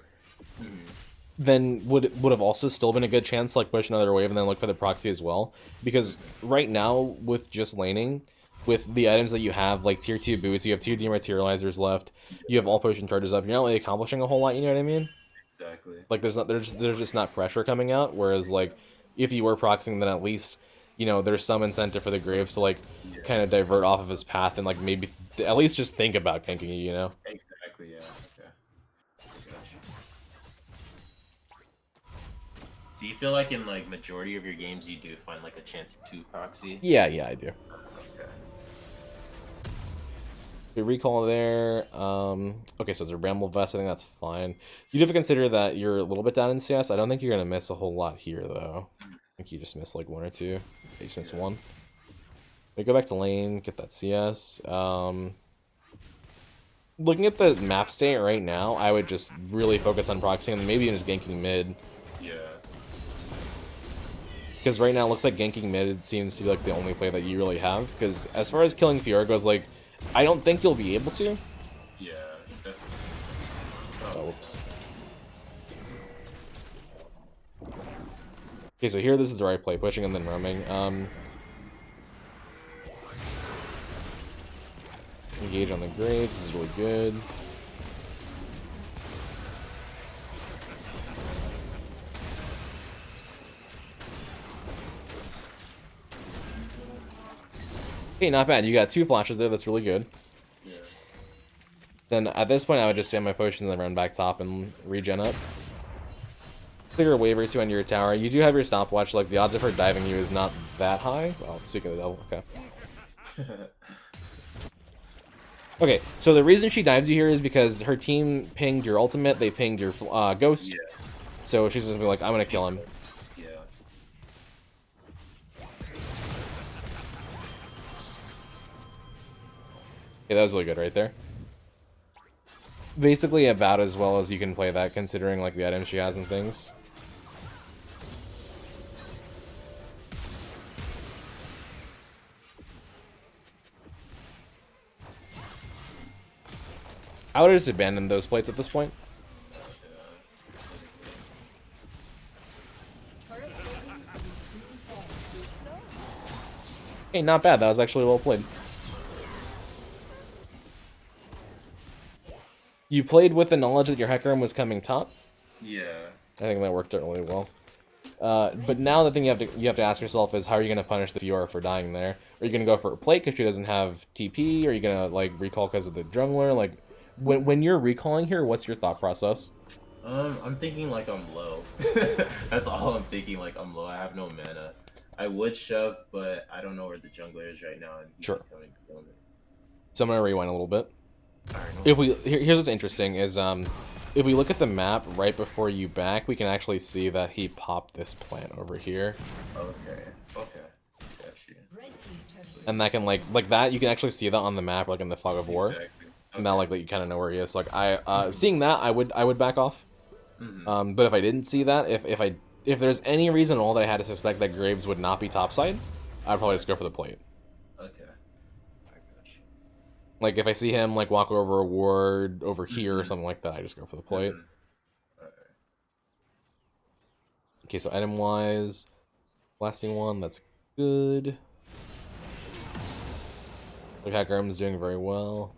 then would have also still been a good chance to like push another wave and then look for the proxy as well. Because right now with just laning, with the items that you have, like tier 2 boots, you have 2 dematerializers left, you have all potion charges up, you're not really accomplishing a whole lot, you know what I mean? Exactly. Like there's just not pressure coming out, whereas like if you were proxying, then at least, you know, there's some incentive for the Graves to like kind of divert off of his path and like maybe at least just think about ganking you, you know? Exactly, yeah. Okay. Gotcha. Do you feel like in like majority of your games you do find like a chance to proxy? Yeah, I do. Okay. The recall there. Okay, so it's a Bramble Vest. I think that's fine. You do have to consider that you're a little bit down in CS. I don't think you're going to miss a whole lot here, though. I think you just missed like 1 or 2. You just missed 1. We go back to lane, get that CS. Looking at the map state right now, I would just really focus on proxying and maybe even just ganking mid. Yeah. Because right now it looks like ganking mid seems to be like the only play that you really have. Because as far as killing Fiora goes, like, I don't think you'll be able to. Yeah, definitely. Oh, whoops. Okay, so here this is the right play, pushing and then roaming. Engage on the Graves, this is really good. Okay, not bad. You got 2 flashes there, that's really good. Yeah. Then at this point I would just spam my potions and then run back top and regen up. Clear a wave or 2 into your tower. You do have your stopwatch, like the odds of her diving you is not that high. Well, speaking of the devil, okay. Okay, so the reason she dives you here is because her team pinged your ultimate, they pinged your ghost. Yeah. So she's just gonna be like, I'm gonna kill him. Yeah. Okay, that was really good right there. Basically about as well as you can play that, considering like the items she has and things. I would have just abandoned those plates at this point. Hey, not bad. That was actually well played. You played with the knowledge that your Hecarim room was coming top. Yeah. I think that worked out really well. But now the thing you have to ask yourself is, how are you going to punish the Fiora for dying there? Are you going to go for a plate because she doesn't have TP? Are you going to like recall because of the jungler? Like, when you're recalling here, what's your thought process? I'm thinking like I'm low. That's all I'm thinking. Like I'm low. I have no mana. I would shove, but I don't know where the jungler is right now. And he's Sure. coming to kill me. So I'm gonna rewind a little bit. If we here's what's interesting is if we look at the map right before you back, we can actually see that he popped this plant over here. Okay. Okay. Gotcha. And that can like that you can actually see that on the map, like in the fog of war. Exactly. Okay. Now like that you kind of know where he is. So, like seeing that, I would back off. Mm-hmm. But if I didn't see that, if there's any reason at all that I had to suspect that Graves would not be topside, I'd probably just go for the plate. Okay. I gotcha. Like if I see him like walk over a ward over here or something like that, I just go for the plate. Okay. Okay, so item wise, blasting one, that's good. Like Hecarim's doing very well.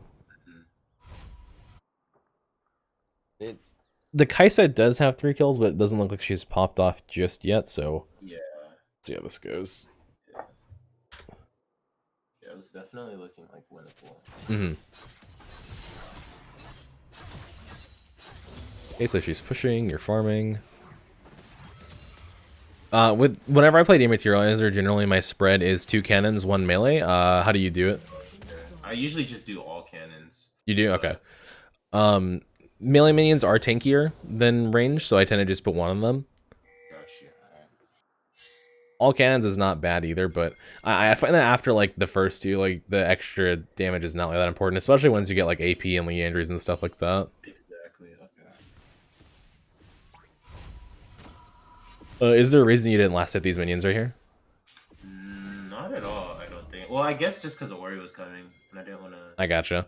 The Kaisa does have 3 kills, but it doesn't look like she's popped off just yet, so... Yeah. Let's see how this goes. Yeah. Yeah, it was definitely looking like winnable. Mm-hmm. Okay, so she's pushing, you're farming. Whenever I play Dematerializer, generally my spread is 2 cannons, 1 melee. How do you do it? I usually just do all cannons. You do? Okay. Melee minions are tankier than range, so I tend to just put 1 on them. Gotcha. All cannons is not bad either, but I find that after like the first 2, like the extra damage is not like that important, especially once you get like AP and Leandries and stuff like that. Exactly. Okay. Is there a reason you didn't last hit these minions right here? Not at all, I don't think. Well, I guess just because Ori was coming, and I didn't want to... I gotcha.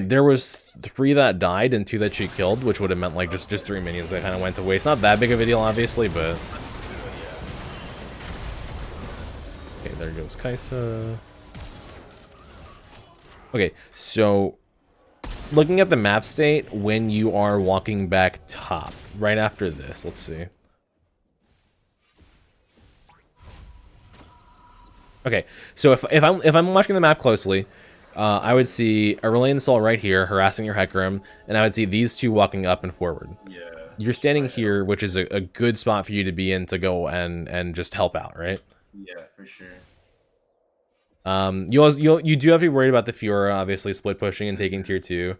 There was 3 that died and 2 that she killed, which would have meant like just 3 minions that kind of went to waste. Not that big of a deal, obviously, but... Okay, there goes Kaisa. Okay, so... Looking at the map state, when you are walking back top, right after this, let's see. Okay, so if I'm watching the map closely, I would see Aurelion Sol right here harassing your Hecarim, and I would see these 2 walking up and forward. Yeah. You're standing here, which is a good spot for you to be in to go and just help out, right? Yeah, for sure. You do have to be worried about the Fiora, obviously split pushing and taking tier 2.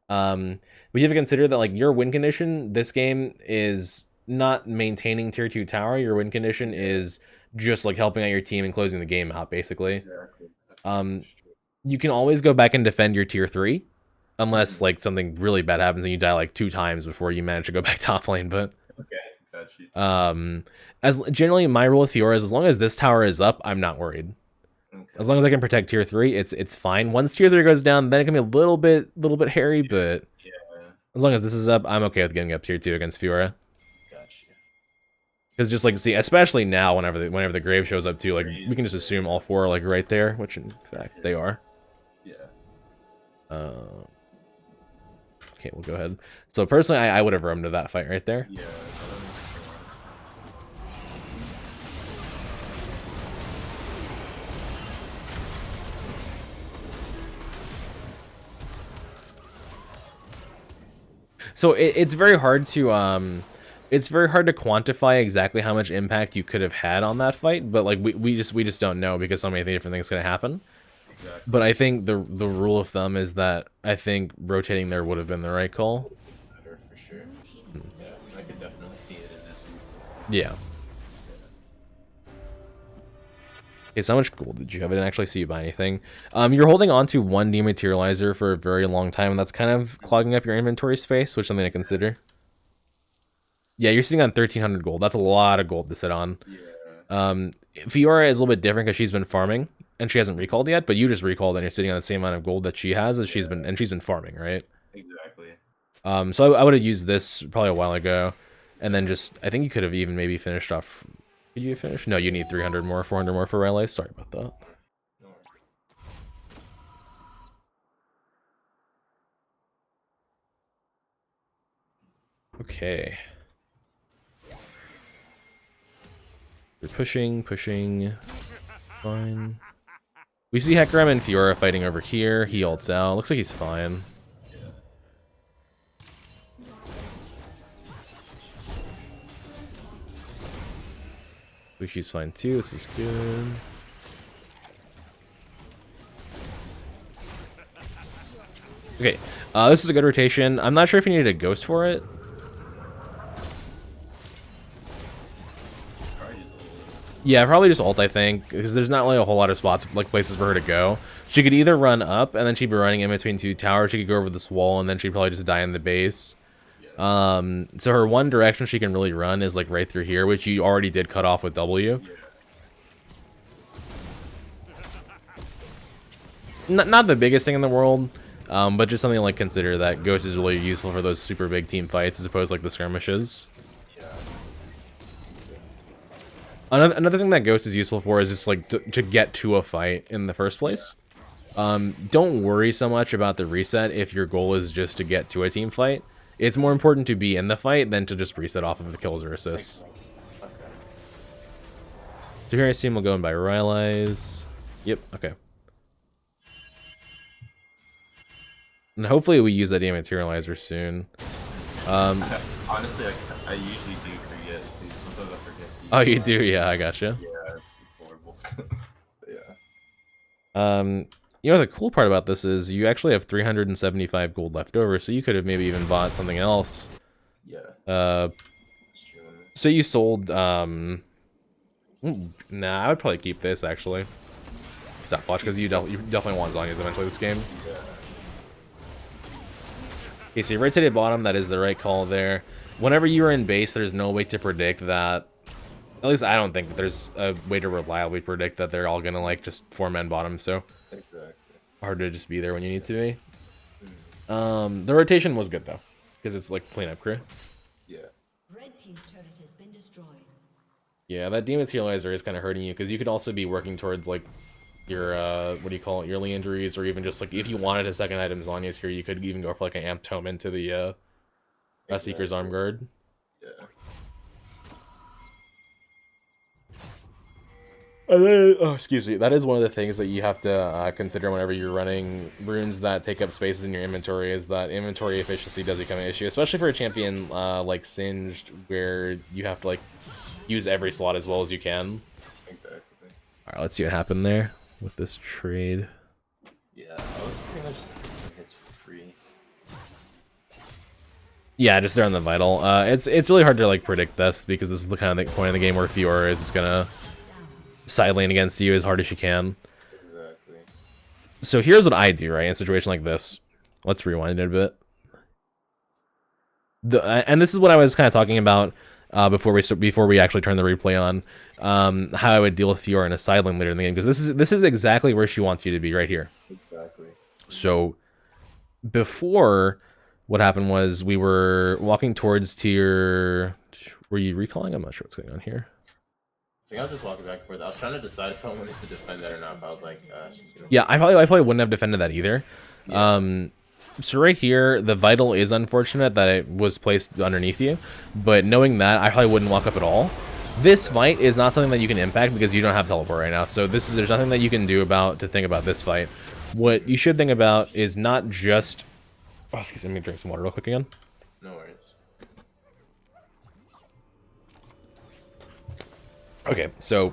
But you have to consider that like your win condition this game is not maintaining tier 2 tower. Your win condition is just like helping out your team and closing the game out, basically. Exactly. You can always go back and defend your tier 3, unless like something really bad happens and you die like 2 times before you manage to go back top lane. But okay, got you. as generally my rule with Fiora is as long as this tower is up, I'm not worried. Okay. As long as I can protect tier 3, it's fine. Once tier 3 goes down, then it can be a little bit hairy, but yeah. As long as this is up, I'm okay with getting up tier 2 against Fiora. Gotcha. Because just like see, especially now, whenever the grave shows up too, like we can just assume all 4 are like right there, which in fact they are. Yeah. Okay, we'll go ahead. So personally, I would have roamed to that fight right there. Yeah. So it's very hard to quantify exactly how much impact you could have had on that fight, but like we just don't know because so many different things can happen. Exactly. But I think the rule of thumb is that I think rotating there would have been the right call. Better for sure. Yeah, I could definitely see it in this view. Yeah. Okay, so how much gold did you have? I didn't actually see you buy anything. You're holding on to 1 dematerializer for a very long time, and that's kind of clogging up your inventory space, which is something to consider. Yeah, you're sitting on 1,300 gold. That's a lot of gold to sit on. Yeah. Fiora is a little bit different because she's been farming and she hasn't recalled yet, but you just recalled and you're sitting on the same amount of gold that she has as she's been farming, right? Exactly. So I would have used this probably a while ago, and then just I think you could have even maybe finished off. Did you finish? No, you need 300 more, 400 more for Relay. Sorry about that. No worries. Okay. We're pushing. Fine. We see Hecarim and Fiora fighting over here. He ults out. Looks like he's fine. Yeah. She's fine too. This is good. Okay. This is a good rotation. I'm not sure if you needed a ghost for it. Yeah, probably just ult, I think, because there's not really a whole lot of spots, like places for her to go. She could either run up, and then she'd be running in between 2 towers. She could go over this wall, and then she'd probably just die in the base. So her one direction she can really run is like right through here, which you already did cut off with W. Not the biggest thing in the world, but just something to like consider that Ghost is really useful for those super big team fights as opposed to like the skirmishes. Another thing that Ghost is useful for is just like to get to a fight in the first place. Don't worry so much about the reset if your goal is just to get to a team fight. It's more important to be in the fight than to just reset off of the kills or assists. Okay. So here I assume we'll go in by Rylai's. Yep, okay. And hopefully we use that dematerializer soon. Honestly, I usually do forget too. Sometimes I forget. Oh, you do? Yeah, I gotcha. Yeah, it's horrible. Yeah. You know, the cool part about this is you actually have 375 gold left over, so you could have maybe even bought something else. Yeah. So you sold, nah, I would probably keep this, actually. Stopwatch, because you definitely want Zhonya's eventually this game. Yeah. Okay, so you rotated bottom, that is the right call there. Whenever you are in base, there's no way to predict that. At least I don't think that there's a way to reliably predict that they're all gonna, like, just 4-man bottom, so. Exactly. Hard to just be there when you need to be. The rotation was good, though, because it's, like, cleanup crew. Yeah. Red team's turret has been destroyed. Yeah, that dematerializer is kind of hurting you, because you could also be working towards, like, your, what do you call it, yearly injuries, or even just, like, if you wanted a second item Zhonya's here, you could even go for, like, an amped tome into the, Seeker's Arm Guard. Yeah. And then, oh, excuse me, that is one of the things that you have to consider whenever you're running runes that take up spaces in your inventory, is that inventory efficiency does become an issue, especially for a champion like Singed, where you have to, like, use every slot as well as you can. Exactly. Alright, let's see what happened there with this trade. Yeah, I was pretty much hits free. Yeah, just there on the Vital. It's really hard to, like, predict this, because this is the kind of point in the game where Fiora is just gonna side lane against you as hard as she can. Exactly. So here's what I do, right, in a situation like this. Let's rewind it a bit. And this is what I was kind of talking about before we actually turn the replay on. How I would deal with Fiora in a side lane later in the game, because this is exactly where she wants you to be, right here. Exactly. So before, what happened was we were walking towards tier. Were you recalling? I'm not sure what's going on here. I think I was just walking back and forth. I was trying to decide if I wanted to defend that or not, but I was like, she's gonna... Yeah, I probably wouldn't have defended that either. Yeah. So right here, the Vital is unfortunate that it was placed underneath you, but knowing that, I probably wouldn't walk up at all. This fight is not something that you can impact because you don't have teleport right now, so there's nothing that you can do to think about this fight. What you should think about is not just... Oh, excuse me, let me drink some water real quick again. No worries. Okay, so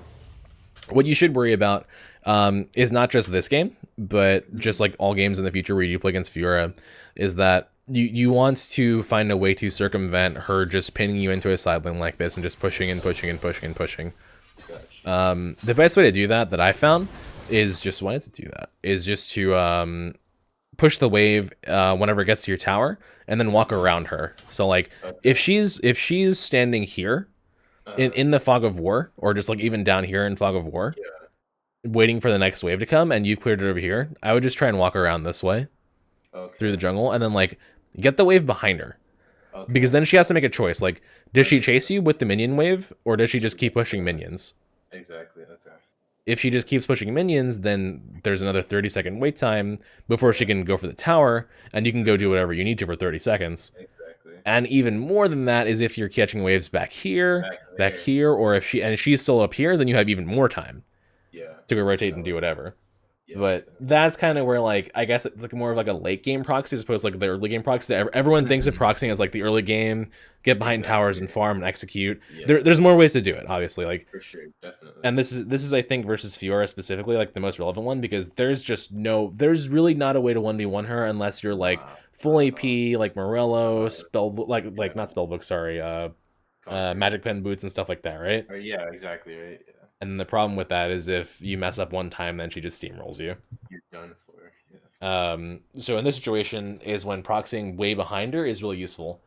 what you should worry about is not just this game, but just like all games in the future where you play against Fiora, is that you want to find a way to circumvent her just pinning you into a side lane like this and just pushing and pushing and pushing and pushing. Gotcha. The best way to do that I found is just, why does it do that? Is just to push the wave whenever it gets to your tower and then walk around her. So like if she's standing here in the Fog of War, or just like even down here in Fog of War, waiting for the next wave to come and you cleared it over here, I would just try and walk around this way through the jungle and then like get the wave behind her. Because then she has to make a choice, like, does she chase you with the minion wave or does she just keep pushing minions? Exactly. Okay. If she just keeps pushing minions, then there's another 30-second wait time before she can go for the tower, and you can go do whatever you need to for 30 seconds. Exactly. And even more than that is if you're catching waves back here, or if she's still up here, then you have even more time to go rotate and do whatever. Yeah. But that's kind of where, like, I guess it's like more of like a late game proxy as opposed to like the early game proxy. Everyone thinks of proxying as like the early game, get behind towers and farm and execute. There's more ways to do it, obviously. Like, For sure, definitely. and this is I think versus Fiora specifically like the most relevant one, because there's really not a way to 1v1 her unless you're like full AP like Morello, Spellbook, like not Spellbook, sorry, Magic Pen boots and stuff like that, right? Yeah, exactly, right? Yeah. And the problem with that is if you mess up one time, then she just steamrolls you. You're done for. Yeah. So in this situation is when proxying way behind her is really useful.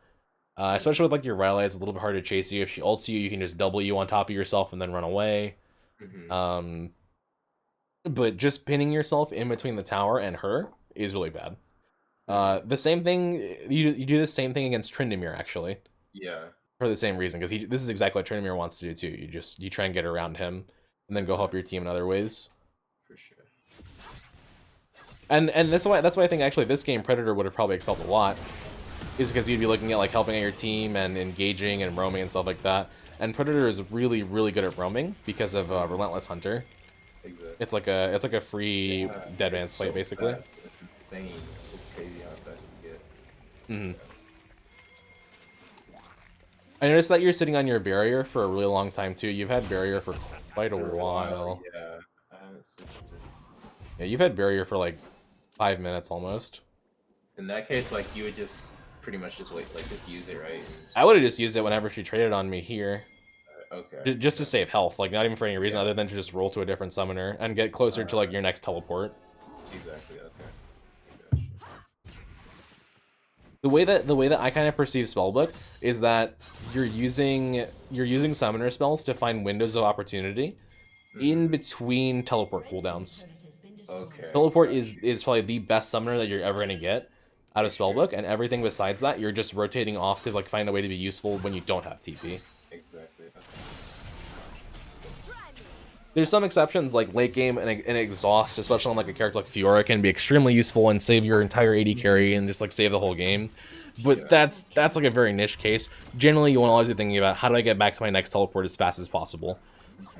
Especially with like your Rylai, it's a little bit hard to chase you. If she ults you, you can just double you on top of yourself and then run away. But just pinning yourself in between the tower and her is really bad. The same thing, you do the same thing against Tryndamere, actually. Yeah. For the same reason, because this is exactly what Tryndamere wants to do too. You try and get around him, and then go help your team in other ways. For sure. And that's why I think actually this game Predator would have probably excelled a lot. is because you'd be looking at like helping out your team and engaging and roaming and stuff like that. And Predator is really, really good at roaming because of Relentless Hunter. Exactly. It's like a free dead man's plate basically. Fast. It's insane. It's crazy how fast you get. Mm-hmm. I noticed that you're sitting on your barrier for a really long time too. You've had barrier for quite a while. Yeah, I haven't switched it. Yeah, you've had barrier for like 5 minutes almost. In that case, like you would just pretty much just wait, like just use it, right? I would have just used it whenever she traded on me here. Okay. Just to save health, like not even for any reason other than to just roll to a different summoner and get closer to like your next teleport. Exactly. Okay. The way that I kind of perceive Spellbook is that you're using summoner spells to find windows of opportunity in between teleport cooldowns. Okay. Teleport is probably the best summoner that you're ever gonna get out of Spellbook, and everything besides that you're just rotating off to like find a way to be useful when you don't have TP. Exactly. Okay. There's some exceptions, like late game and exhaust, especially on like a character like Fiora, can be extremely useful and save your entire AD carry and just like save the whole game. But that's like a very niche case. Generally, you want to always be thinking about how do I get back to my next teleport as fast as possible.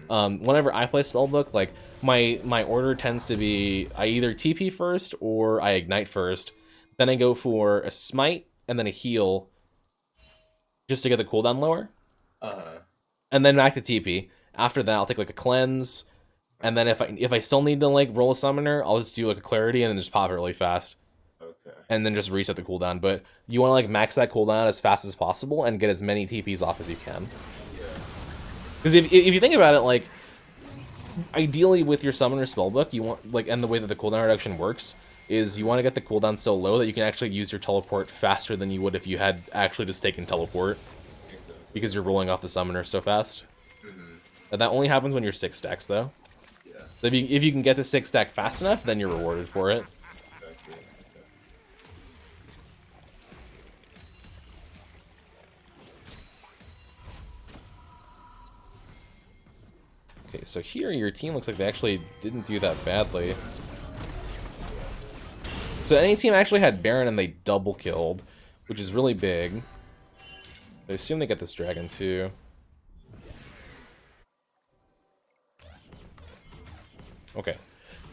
Whenever I play Spellbook, like my order tends to be I either TP first or I ignite first. Then I go for a smite and then a heal, just to get the cooldown lower. And then back to TP. After that, I'll take like a cleanse, and then if I still need to like roll a summoner, I'll just do like a clarity and then just pop it really fast. Okay. And then just reset the cooldown. But you want to like max that cooldown as fast as possible and get as many TPs off as you can. Yeah. Because if you think about it, like ideally with your summoner spellbook, you want like and the way that the cooldown reduction works is you want to get the cooldown so low that you can actually use your teleport faster than you would if you had actually just taken teleport. Exactly. Because you're rolling off the summoner so fast. That only happens when you're 6 stacks, though. Yeah. So if you can get to 6 stack fast enough, then you're rewarded for it. Exactly. Okay, so here your team looks like they actually didn't do that badly. So any team actually had Baron and they double killed, which is really big. I assume they get this dragon too. Okay,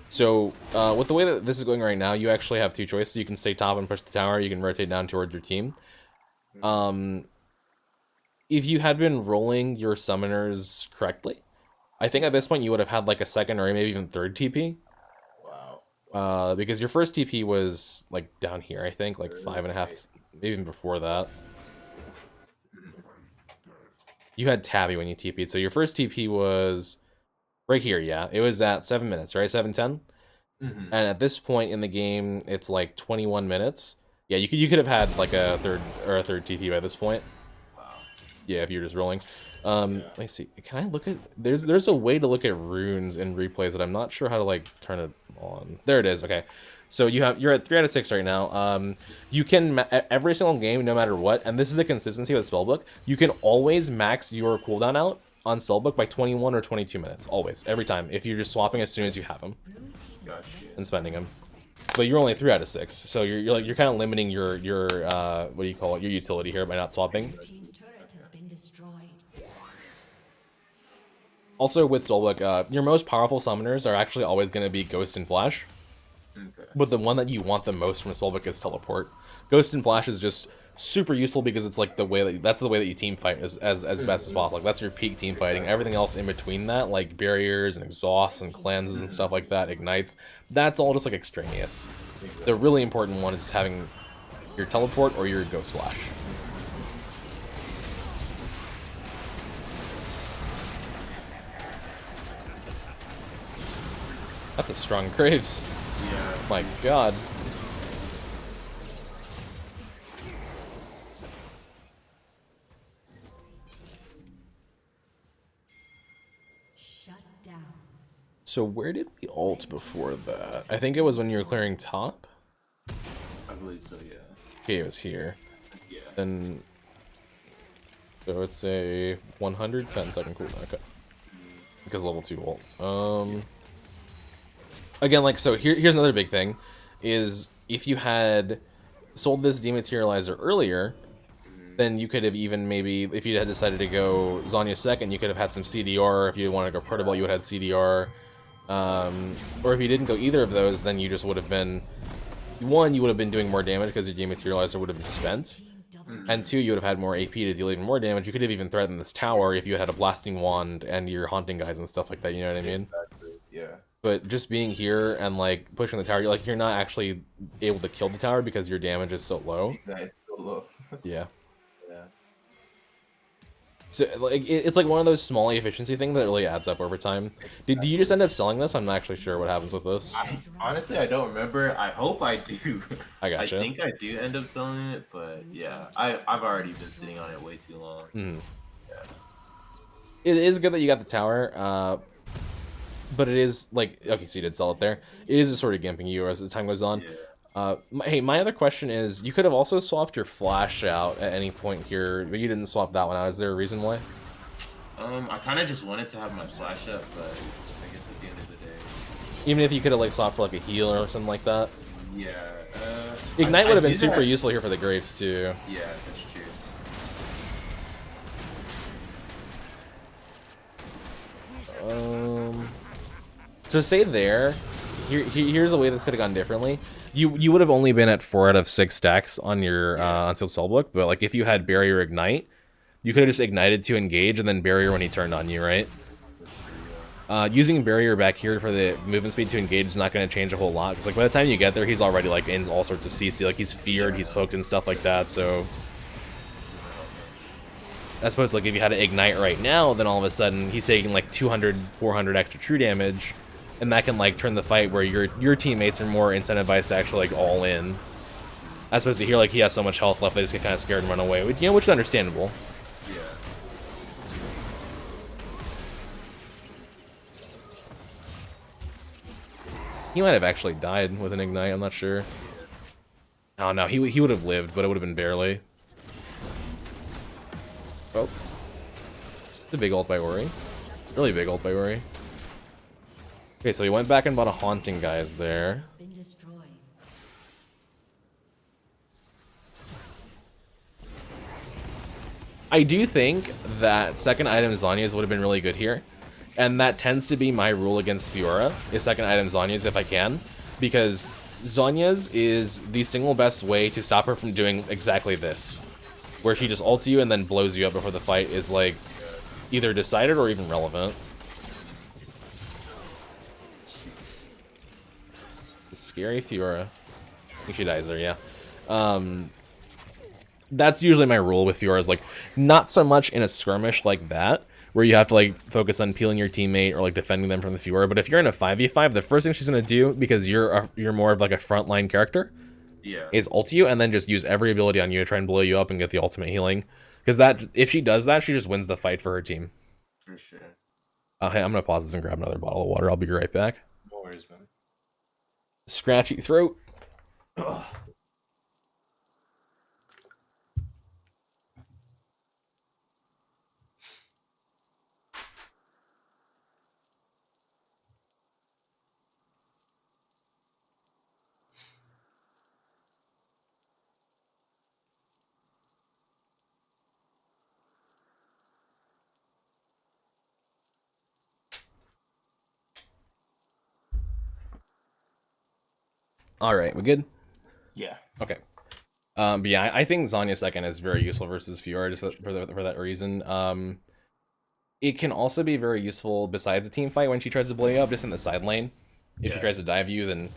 so with the way that this is going right now, you actually have 2 choices. You can stay top and push the tower. You can rotate down towards your team. If you had been rolling your summoners correctly, I think at this point you would have had like a second or maybe even third TP. Wow. Because your first TP was like down here, I think, like 5.5, maybe even before that. You had Tabby when you TP'd, so your first TP was right here, yeah. It was at 7 minutes, right? 7:10? And at this point in the game, it's like 21 minutes. Yeah, you could have had like a third TP by this point. Wow. Yeah, if you're just rolling. Let me see. Can I look at there's a way to look at runes in replays that I'm not sure how to like turn it on. There it is. Okay. So you're at 3 out of 6 right now. You can every single game, no matter what, and this is the consistency with Spellbook. You can always max your cooldown out on Spellbook by 21 or 22 minutes, always, every time. If you're just swapping as soon as you have them Gotcha. and spending them. But you're only 3 out of 6, so you're kind of limiting your what do you call it, your utility here by not swapping. Your team's turret has been destroyed. Also with Spellbook, your most powerful summoners are actually always going to be Ghost and Flash. Okay. But the one that you want the most from a Spellbook is Teleport. Ghost and Flash is just super useful because it's like the way that's the way that you team fight as best as possible. Like that's your peak team fighting. Everything else in between that, like barriers and exhausts and cleanses and stuff like that, ignites, that's all just like extraneous. The really important one is having your Teleport or your Ghost Flash. That's a strong Graves. Yeah. My god. Shut down. So where did we ult before that? I think it was when you were clearing top. I believe so. Yeah. Okay, it was here. Yeah. Then so it's a 110 second cooldown. Okay. Because level 2 ult. Again, like, so here's another big thing, is if you had sold this dematerializer earlier, then you could have even maybe, if you had decided to go Zanya second, you could have had some CDR. If you wanted to go Protoball, you would have had CDR. Or if you didn't go either of those, then you just would have been, one, you would have been doing more damage because your dematerializer would have been spent. And two, you would have had more AP to deal even more damage. You could have even threatened this tower if you had a blasting wand and your haunting guys and stuff like that, you know what I mean? Exactly. Yeah. But just being here and like pushing the tower, you're not actually able to kill the tower because your damage is so low. Exactly. It's so low. Yeah. Yeah. So like it's like one of those small efficiency things that really adds up over time. Do you just end up selling this? I'm not actually sure what happens with this. Honestly, I don't remember. I hope I do. I gotcha. I think I do end up selling it, but yeah, I've already been sitting on it way too long. Mm. Yeah. It is good that you got the tower, but it is like, okay, so you did sell it there. It is sort of gimping you as the time goes on. Yeah. Hey, my other question is, you could have also swapped your flash out at any point here, but you didn't swap that one out. Is there a reason why? I kind of just wanted to have my flash up, but I guess at the end of the day, Even if you could have like swapped for like a healer or something like that. yeah. Ignite would have been did super that. useful here for the Graves too. Yeah, that's true. To say there, here's a way this could have gone differently. You would have only been at 4 out of 6 stacks on your Unsealed Spellbook, but like if you had Barrier Ignite, you could have just ignited to engage and then Barrier when he turned on you, right? Using Barrier back here for the movement speed to engage is not going to change a whole lot, because like by the time you get there, he's already like in all sorts of CC, like he's feared, he's hooked and stuff like that, so... I suppose like if you had to ignite right now, then all of a sudden he's taking like 200, 400 extra true damage, and that can like turn the fight where your teammates are more incentivized to actually like all in. As opposed to here, like he has so much health left, they just get kind of scared and run away, which is understandable. Yeah. He might have actually died with an ignite, I'm not sure. Oh no, he would have lived, but it would have been barely. Oh. It's a big ult by Ori. Really big ult by Ori. Okay, so he went back and bought a haunting guys there. Been destroyed. I do think that second item Zanyas would have been really good here. And that tends to be my rule against Fiora, is second item Zanyas if I can. Because Zanyas is the single best way to stop her from doing exactly this. Where she just ults you and then blows you up before the fight is like either decided or even relevant. Scary Fiora. I think she dies there, yeah. That's usually my rule with Fiora, is like not so much in a skirmish like that, where you have to like focus on peeling your teammate or like defending them from the Fiora. But if you're in a 5v5, the first thing she's gonna do, because you're more of like a frontline character, Yeah. is ult you and then just use every ability on you to try and blow you up and get the ultimate healing. Because that, if she does that, she just wins the fight for her team. For sure. Hey, I'm gonna pause this and grab another bottle of water. I'll be right back. No worries, man. Scratchy throat. Ugh. All right, we good? Yeah. Okay. But yeah, I think Zanya second is very useful versus Fiora just for that reason. It can also be very useful besides the team fight when she tries to blow you up, just in the side lane. If she tries to dive you, then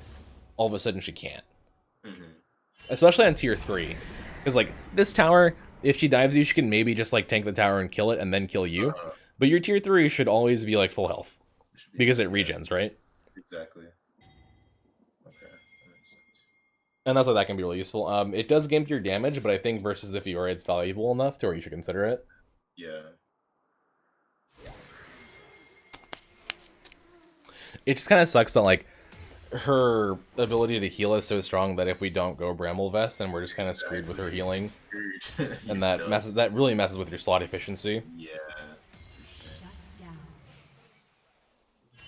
all of a sudden she can't. Mm-hmm. Especially on tier 3. Because like this tower, if she dives you, she can maybe just like tank the tower and kill it and then kill you. But your tier 3 should always be like full health. Because it regens, right? Exactly. Okay, that makes sense. And that's why that can be really useful. It does gimp your damage, but I think versus the Fiora, it's valuable enough to where you should consider it. Yeah. It just kind of sucks that like her ability to heal is so strong that if we don't go Bramble Vest, then we're just kind of screwed with her healing, and that really messes with your slot efficiency. Yeah. Shut down.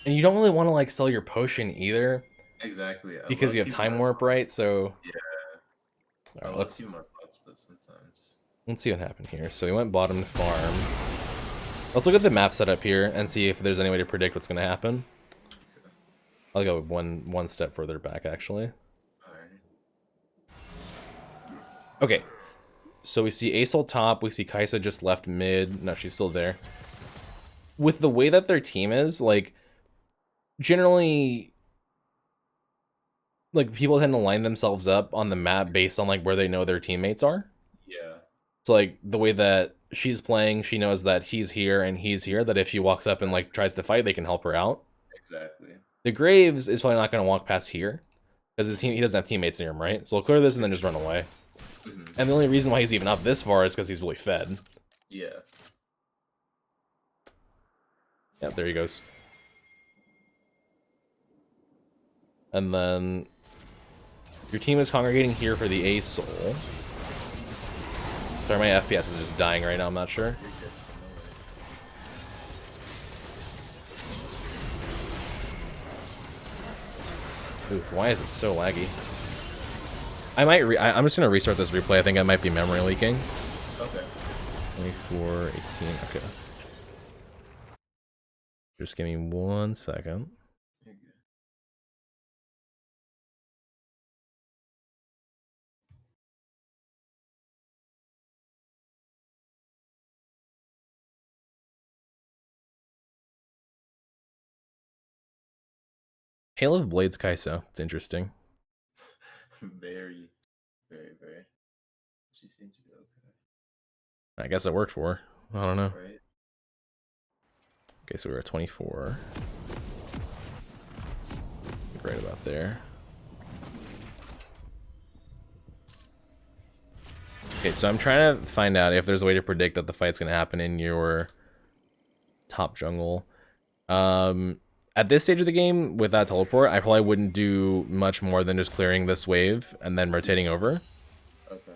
And you don't really want to like sell your potion either, Exactly. because you have time warp, right? So Yeah. All right, let's see more pots, but sometimes. let's see what happened here. So we went bottom to farm. Let's look at the map setup here and see if there's any way to predict what's going to happen. I'll go one step further back, actually. Alright. Okay. So we see Ace ult top. We see Kaisa just left mid. No, she's still there. With the way that their team is, like, generally, like, people tend to line themselves up on the map based on, like, where they know their teammates are. Yeah. So, like, the way that she's playing, she knows that he's here and he's here, that if she walks up and, like, tries to fight, they can help her out. Exactly. The Graves is probably not going to walk past here, because his team, he doesn't have teammates near him, right? So he'll clear this and then just run away. And the only reason why he's even up this far is because he's really fed. Yeah. Yeah, there he goes. And then your team is congregating here for the A soul. Sorry, my FPS is just dying right now, I'm not sure. Oof, why is it so laggy? I'm just gonna restart this replay. I think I might be memory leaking. Okay. 24, 18, okay. Just give me 1 second. You're good. Hail of Blades Kai'Sa. It's interesting. Very, very, very. She seems to be okay. I guess it worked for her. I don't know. Right? Okay, so we were at 24. Right about there. Okay, so I'm trying to find out if there's a way to predict that the fight's going to happen in your top jungle. At this stage of the game, with that teleport, I probably wouldn't do much more than just clearing this wave and then rotating over. Okay.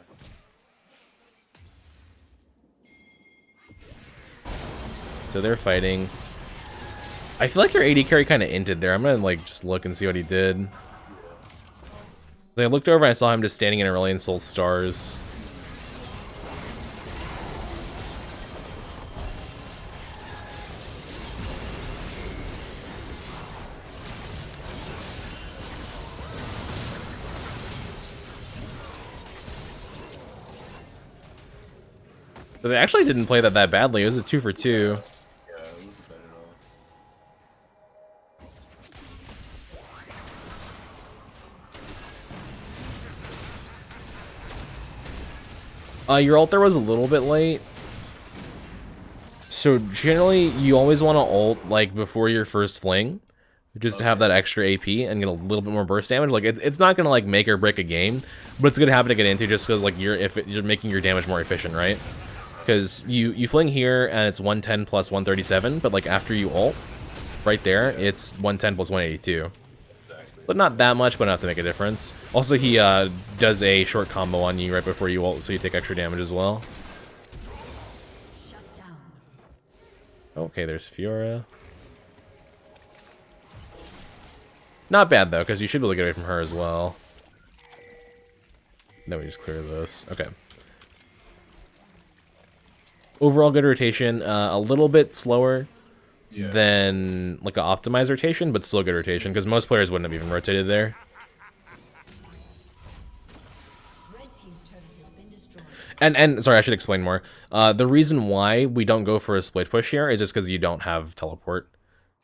So they're fighting. I feel like your AD carry kind of inted there. I'm gonna like just look and see what he did. I looked over and I saw him just standing in Aurelion Soul Stars. But they actually didn't play that badly. It was a 2 for 2. Yeah, it wasn't bad at all. Your ult there was a little bit late. So generally, you always want to ult like before your first fling, just to have that extra AP and get a little bit more burst damage. Like it's not gonna like make or break a game, but it's a good habit to get into just because like you're making your damage more efficient, right? Because you fling here and it's 110 plus 137, but like after you ult, right there, it's 110 plus 182. But not that much, but enough to make a difference. Also, he does a short combo on you right before you ult, so you take extra damage as well. Shut down. Okay, there's Fiora. Not bad, though, because you should be able to get away from her as well. Then we just clear this. Okay. Overall good rotation. A little bit slower than like an optimized rotation, but still good rotation, because most players wouldn't have even rotated there. Red team's turret has been destroyed. And sorry, I should explain more. The reason why we don't go for a split push here is just because you don't have teleport.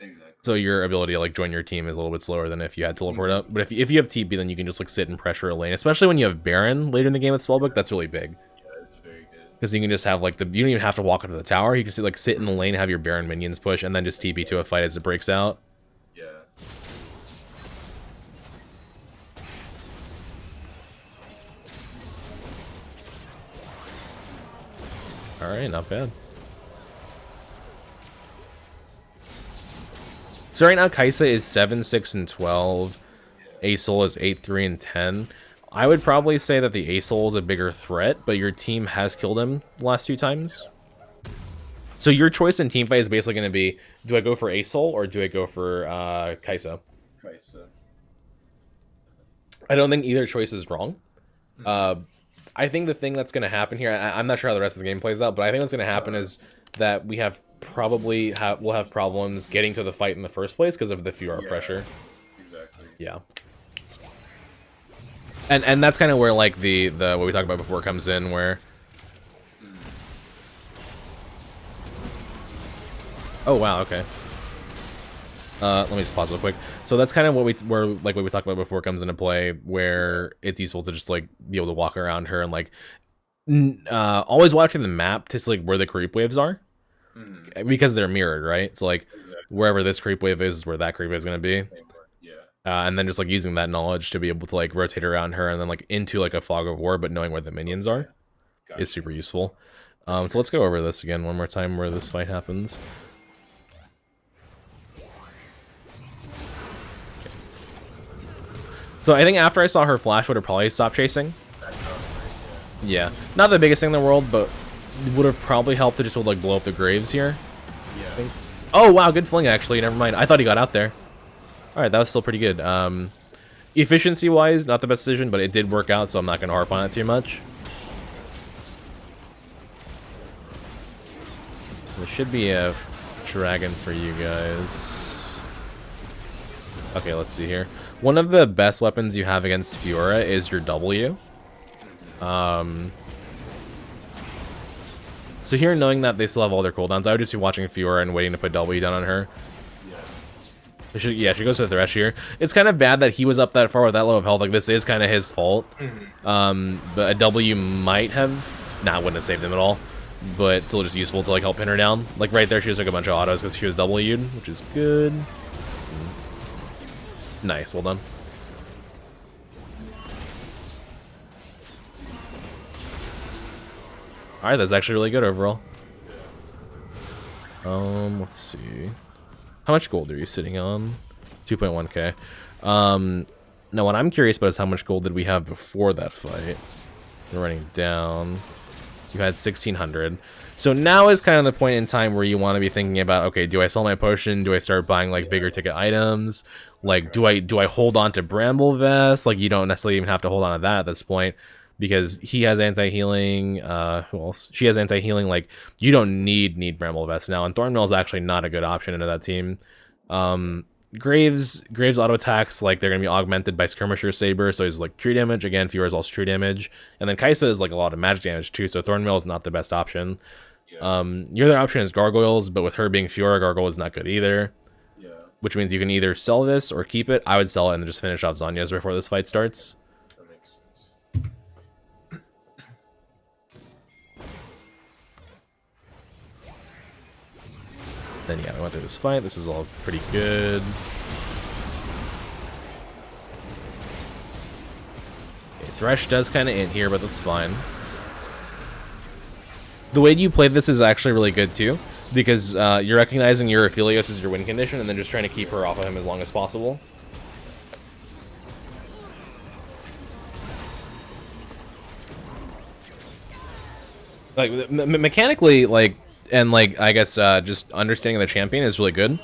Exactly. So your ability to like join your team is a little bit slower than if you had teleport up. But if you have TP, then you can just like sit and pressure a lane. Especially when you have Baron later in the game with Spellbook, that's really big. Yeah, it's very good. Because you can just have like you don't even have to walk up to the tower. You can like sit in the lane, have your Baron minions push, and then just TP to a fight as it breaks out. Yeah. All right, not bad. So right now, Kaisa is 7, 6, and 12. Aesol is 8, 3, and 10. I would probably say that the Aesol is a bigger threat, but your team has killed him the last 2 times. So your choice in teamfight is basically going to be, do I go for Aesol or do I go for Kaisa? Kaisa. I don't think either choice is wrong. I think the thing that's going to happen here, I'm not sure how the rest of the game plays out, but I think what's going to happen is that we have we'll have problems getting to the fight in the first place because of the Fiora pressure. Exactly. Yeah. And that's kind of where like the what we talked about before comes in, where oh wow, okay. Let me just pause real quick. So that's kind of what we talked about before comes into play, where it's useful to just like be able to walk around her and like always watching the map to see like where the creep waves are, because they're mirrored, right? So like wherever this creep wave is where that creep wave is going to be. And then just like using that knowledge to be able to like rotate around her and then like into like a fog of war, but knowing where the minions are is super useful. So let's go over this again one more time where this fight happens. So I think after I saw her flash, would have probably stopped chasing. Yeah, not the biggest thing in the world, but would have probably helped to just like blow up the graves here. Yeah. Oh wow, good fling actually. Never mind. I thought he got out there. All right, that was still pretty good. Efficiency-wise, not the best decision, but it did work out, so I'm not gonna harp on it too much. There should be a dragon for you guys. Okay, let's see here. One of the best weapons you have against Fiora is your W. So here, knowing that they still have all their cooldowns, I would just be watching Fiora and waiting to put W down on her. Yeah, she goes to the Thresh here. It's kind of bad that he was up that far with that low of health. Like, this is kind of his fault. But a W might have... Nah, wouldn't have saved him at all. But still just useful to, like, help pin her down. Like, right there, she was like a bunch of autos because she was W'd, which is good. Nice, well done. Alright, that's actually really good overall. Let's see. How much gold are you sitting on? 2.1k. Now what I'm curious about is how much gold did we have before that fight? We're running down. You had 1600. So now is kind of the point in time where you want to be thinking about, okay, do I sell my potion? Do I start buying like bigger ticket items? Like, do I hold on to Bramble Vest? Like, you don't necessarily even have to hold on to that at this point, because he has anti-healing. Who else? She has anti-healing. Like, you don't need Bramble Vest now, and Thornmail is actually not a good option into that team. Graves auto attacks, like, they're gonna be augmented by Skirmisher Saber, so he's like true damage. Again, Fiora is also true damage, and then Kaisa is like a lot of magic damage too. So Thornmail is not the best option. Your other option is Gargoyles, but with her being Fiora, Gargoyle is not good either. Which means you can either sell this or keep it. I would sell it and just finish off Zhonya's before this fight starts. That makes sense. Then yeah, we went through this fight. This is all pretty good. Okay, Thresh does kind of in here, but that's fine. The way you play this is actually really good too, because you're recognizing your Aphelios as your win condition and then just trying to keep her off of him as long as possible. Like, mechanically, like, and like, I guess just understanding the champion is really good.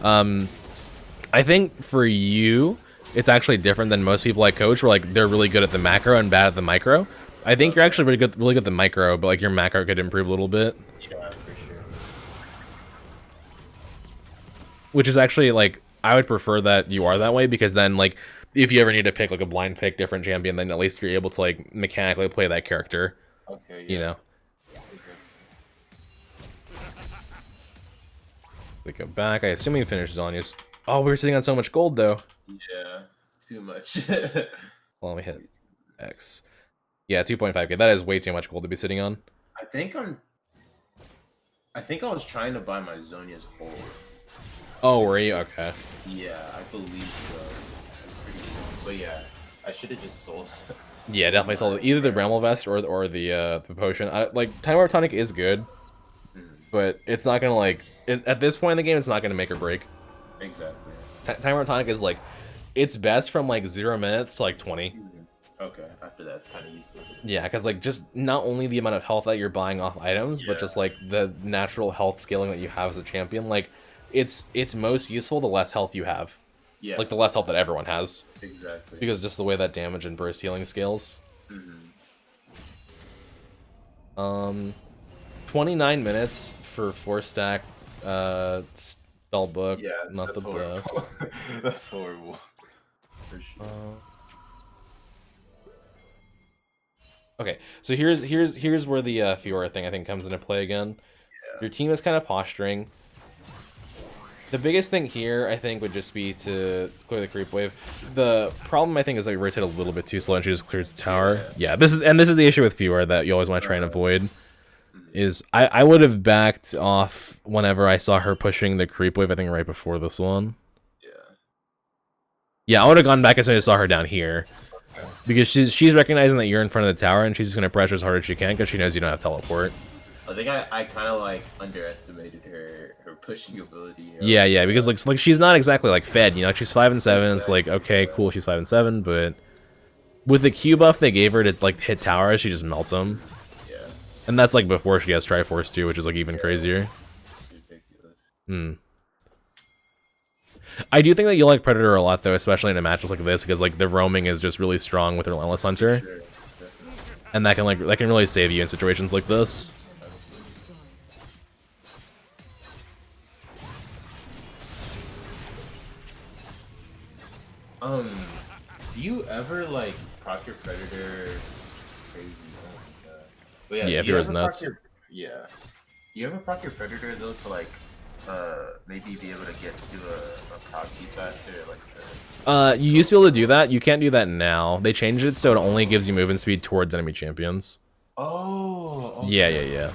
I think for you, it's actually different than most people I coach, where like they're really good at the macro and bad at the micro. I think you're actually really good at the micro, but like your macro could improve a little bit. Yeah, for sure. Which is actually, like, I would prefer that you are that way, because then, like, if you ever need to pick, like, a blind pick different champion, then at least you're able to, like, mechanically play that character. Okay, yeah. You know? Okay. We go back. I assume he finishes Zonya's. Oh, we were sitting on so much gold, though. Yeah, too much. Well, let me hit X. Yeah, 2.5k. That is way too much gold to be sitting on. I think I was trying to buy my Zonya's hold. Oh, were you? Okay. Yeah, I believe so. I'm pretty sure. But yeah, I should have just sold. Yeah, definitely sold either the Bramble Vest or the potion. Like, Time Warp Tonic is good, but it's not gonna, like, at this point in the game, it's not gonna make or break. Exactly. Time Warp Tonic is like, it's best from like 0 minutes to like 20. Okay, after that, it's kind of useless. Yeah, because like just not only the amount of health that you're buying off items, but just like the natural health scaling that you have as a champion. Like, it's most useful the less health you have. Yeah. Like the less health that everyone has. Exactly. Because just the way that damage and burst healing scales. 29 minutes for 4-stack spellbook. Yeah, Not the that's horrible. best. That's horrible. For sure. Okay, so here's where the Fiora thing I think comes into play again. Yeah. Your team is kind of posturing. The biggest thing here, I think, would just be to clear the creep wave. The problem, I think, is that you rotate a little bit too slow and she just clears the tower. Yeah, this is the issue with Fiora that you always want to try and avoid. Is I would have backed off whenever I saw her pushing the creep wave, I think right before this one. Yeah, I would have gone back as soon as I saw her down here. Because she's recognizing that you're in front of the tower and she's just going to pressure as hard as she can because she knows you don't have teleport. I think I kind of like underestimated her pushing ability. You know? Yeah, because like she's not exactly like fed, you know, like she's 5 and 7. It's like, okay, cool, she's 5 and 7, but with the Q buff they gave her to like hit towers, she just melts them. Yeah. And that's like before she has Triforce too, which is like even crazier. Ridiculous. I do think that you'll like Predator a lot though, especially in a matchup like this, because like the roaming is just really strong with Relentless Hunter. Sure, And that can really save you in situations like this. Do you ever like proc your Predator crazy? Oh my god. But Yeah, do you Fiora's ever proc nuts. Yeah. Do you ever proc your Predator though to like maybe be able to get to a proxy faster like You used to be able to do that. You can't do that now. They changed it so it only gives you movement speed towards enemy champions. Oh, okay. Yeah.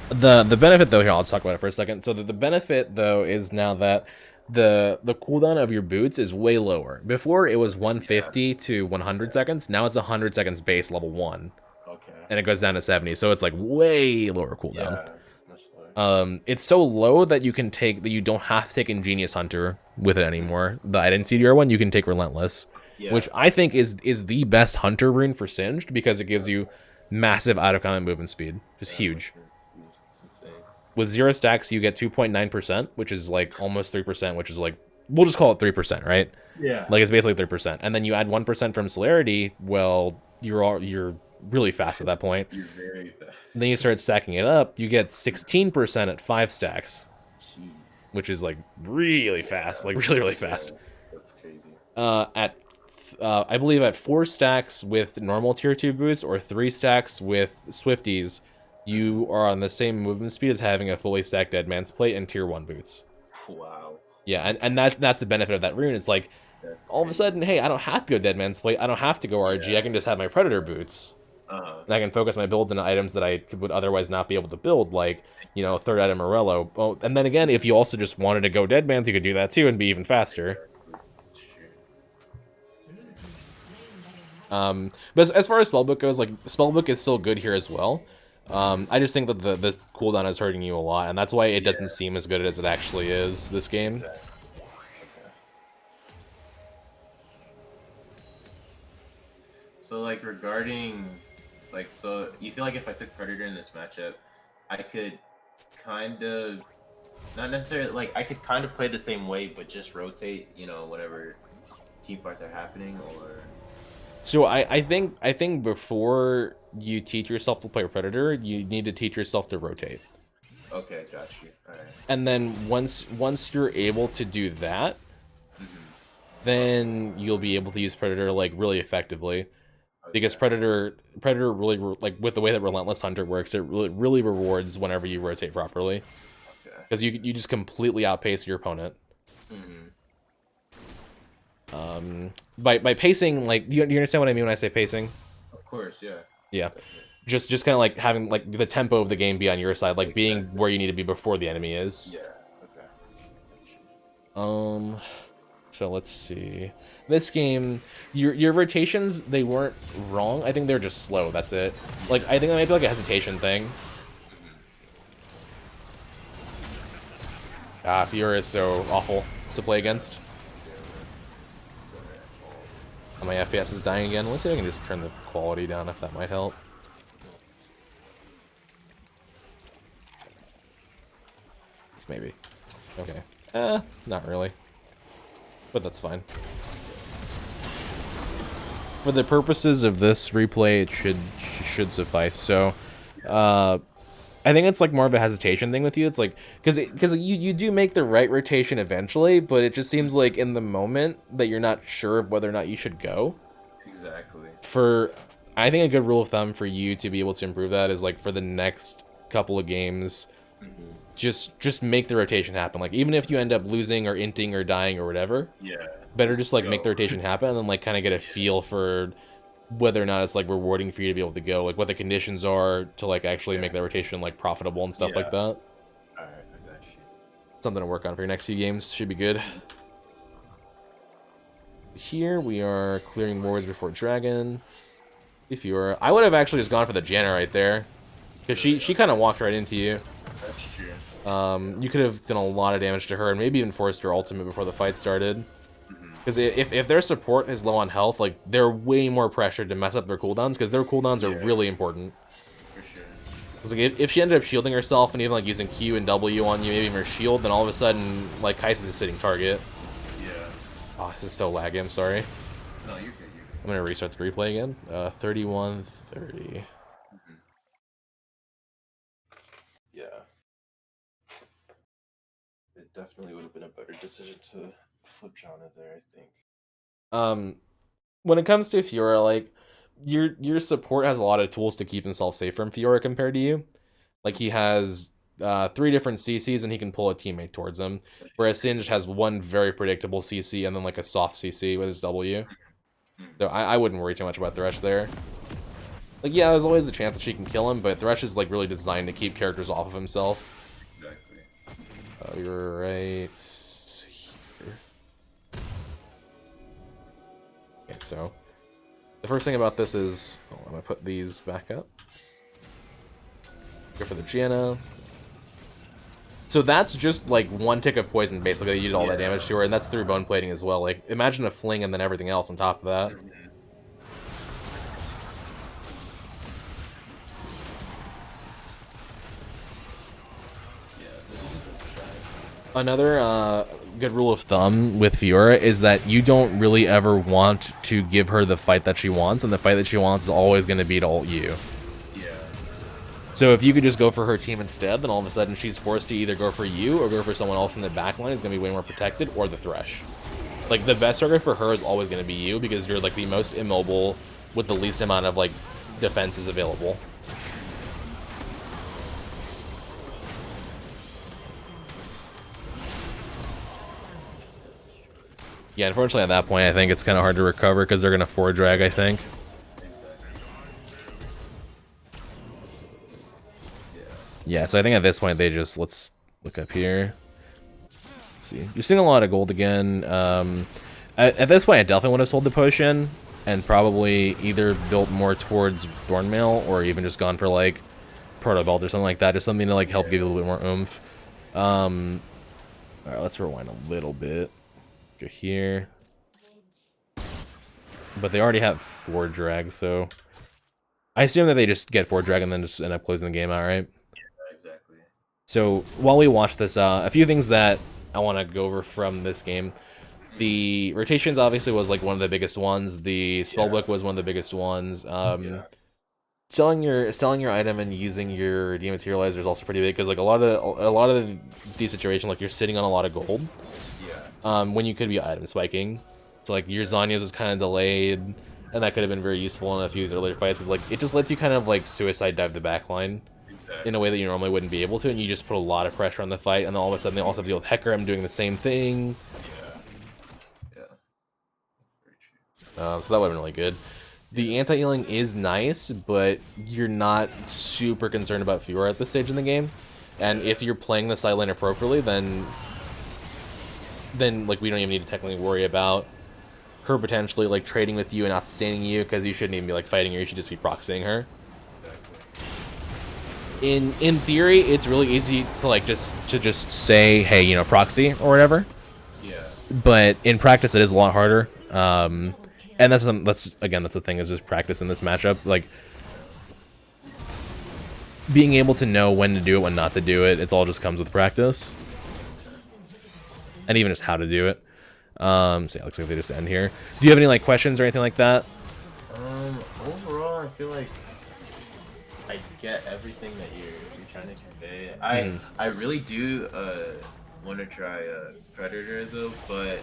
The benefit though here, I'll talk about it for a second. So the benefit though is now that the cooldown of your boots is way lower. Before it was 150 to 100 seconds. Now it's 100 seconds base level 1. Okay. And it goes down to 70. So it's like way lower cooldown. Yeah, much lower. It's so low that you don't have to take Ingenious Hunter with it anymore. The Identity one, you can take Relentless. Yeah. Which I think is the best Hunter rune for Singed because it gives you massive out of combat movement speed. Just huge. It's insane. With 0 stacks, you get 2.9%, which is like almost 3%, which is like, we'll just call it 3%, right? Yeah. Like it's basically 3%. And then you add 1% from Celerity, well, you're really fast at that point. You're very fast. Then you start stacking it up, you get 16% at 5 stacks. Jeez. Which is like really fast, like really fast. That's crazy. I believe at 4 stacks with normal tier 2 boots or 3 stacks with Swifties, you are on the same movement speed as having a fully stacked Dead Man's Plate and tier 1 boots. Wow. Yeah, and that's the benefit of that rune. It's like all of a sudden, hey, I don't have to go Dead Man's Plate. I don't have to go RG. I can just have my Predator boots. And I can focus my builds into items that I would otherwise not be able to build, like, you know, third item Morello. Oh, and then again, if you also just wanted to go Dead Man's, you could do that too and be even faster. But as far as Spellbook goes, like, Spellbook is still good here as well. I just think that the cooldown is hurting you a lot, and that's why it doesn't seem as good as it actually is, this game. So like regarding, like, so you feel like if I took Predator in this matchup, I could kind of, not necessarily, like, I could kind of play the same way, but just rotate, you know, whenever team fights are happening, or... So I think before you teach yourself to play Predator, you need to teach yourself to rotate. Okay, got you. Alright. And then once you're able to do that, then you'll be able to use Predator like really effectively. Because Predator really, like, with the way that Relentless Hunter works, it really rewards whenever you rotate properly. Because you just completely outpace your opponent. By pacing, like, do you understand what I mean when I say pacing? Of course, yeah. Yeah. Just kind of like having like the tempo of the game be on your side, like being where you need to be before the enemy is. Yeah, okay. So let's see. This game, your rotations, they weren't wrong. I think they're just slow, that's it. Like, I think that might be like a hesitation thing. Fiora is so awful to play against. Oh, my FPS is dying again. Let's see if I can just turn the quality down if that might help. Maybe. Okay. Not really. But that's fine. for the purposes of this replay, it should suffice. So, I think it's like more of a hesitation thing with you. It's like because you do make the right rotation eventually, but it just seems like in the moment that you're not sure of whether or not you should go. Exactly. I think a good rule of thumb for you to be able to improve that is like for the next couple of games, just make the rotation happen. Like even if you end up losing or inting or dying or whatever, better just like make the rotation happen and then like kind of get a feel for whether or not it's like rewarding for you to be able to go, like what the conditions are to like actually make that rotation like profitable and stuff like that. Alright, I got you. Something to work on for your next few games. Should be good. Here we are clearing wards before dragon. If you were, I would have actually just gone for the Janna right there, because she kind of walked right into you. That's true. You could have done a lot of damage to her and maybe even forced her ultimate before the fight started. Because if their support is low on health, like they're way more pressured to mess up their cooldowns, because their cooldowns are really important. For sure. Because like if she ended up shielding herself and even like using Q and W on you, maybe even her shield, then all of a sudden like Kai'Sa's a sitting target. Yeah. Oh, this is so laggy. I'm sorry. No, you're good. I'm gonna restart the replay again. 31-30. Yeah. It definitely would have been a better decision to flip Janna there, I think. When it comes to Fiora, like your support has a lot of tools to keep himself safe from Fiora compared to you. Like he has 3 different CCs and he can pull a teammate towards him, whereas Singed has one very predictable CC and then like a soft CC with his W. So I wouldn't worry too much about Thresh there. Like yeah, there's always a chance that she can kill him, but Thresh is like really designed to keep characters off of himself. Exactly. You're right here. Okay, so the first thing about this is, I'm gonna put these back up. Go for the Janna. So that's just like 1 tick of poison basically. You did all that damage to her, and that's through bone plating as well. Like imagine a fling and then everything else on top of that. Another good rule of thumb with Fiora is that you don't really ever want to give her the fight that she wants, and the fight that she wants is always going to be to ult you. Yeah. So if you could just go for her team instead, then all of a sudden she's forced to either go for you or go for someone else in the backline who's going to be way more protected, or the Thresh. Like the best target for her is always going to be you, because you're like the most immobile with the least amount of like defenses available. Yeah, unfortunately at that point I think it's kind of hard to recover because they're going to 4-drag, I think. Yeah, so I think at this point they just, let's look up here. Let's see. You're seeing a lot of gold again. At this point I definitely would have sold the potion and probably either built more towards Thornmail or even just gone for like Proto Belt or something like that, just something to like help give you a little bit more oomph. Alright, let's rewind a little bit. Go here. But they already have 4 drag, so I assume that they just get 4 drag and then just end up closing the game out, right? Yeah, exactly. So while we watch this, a few things that I want to go over from this game. The rotations obviously was like one of the biggest ones. The spellbook was one of the biggest ones. Selling your item and using your dematerializer is also pretty big, because like a lot of these situations, like you're sitting on a lot of gold. When you could be item spiking. So like your Zanya's is kind of delayed, and that could have been very useful in a few of these earlier fights, because like it just lets you kind of like suicide dive the backline in a way that you normally wouldn't be able to, and you just put a lot of pressure on the fight, and then all of a sudden they also have to deal with Hecarim doing the same thing. So that would have been really good. The anti-healing is nice, but you're not super concerned about Fiora at this stage in the game. And if you're playing the side lane appropriately, then like we don't even need to technically worry about her potentially like trading with you and not sustaining you, because you shouldn't even be like fighting her, you should just be proxying her. In theory, it's really easy to like just say, hey, you know, proxy or whatever. But in practice it is a lot harder. And that's the thing, is just practice in this matchup. Like being able to know when to do it, when not to do it, it's all just comes with practice. And even just how to do it. So yeah, looks like they just end here. Do you have any like questions or anything like that? feel like I get everything that you're trying to convey. I really do want to try Predator though, but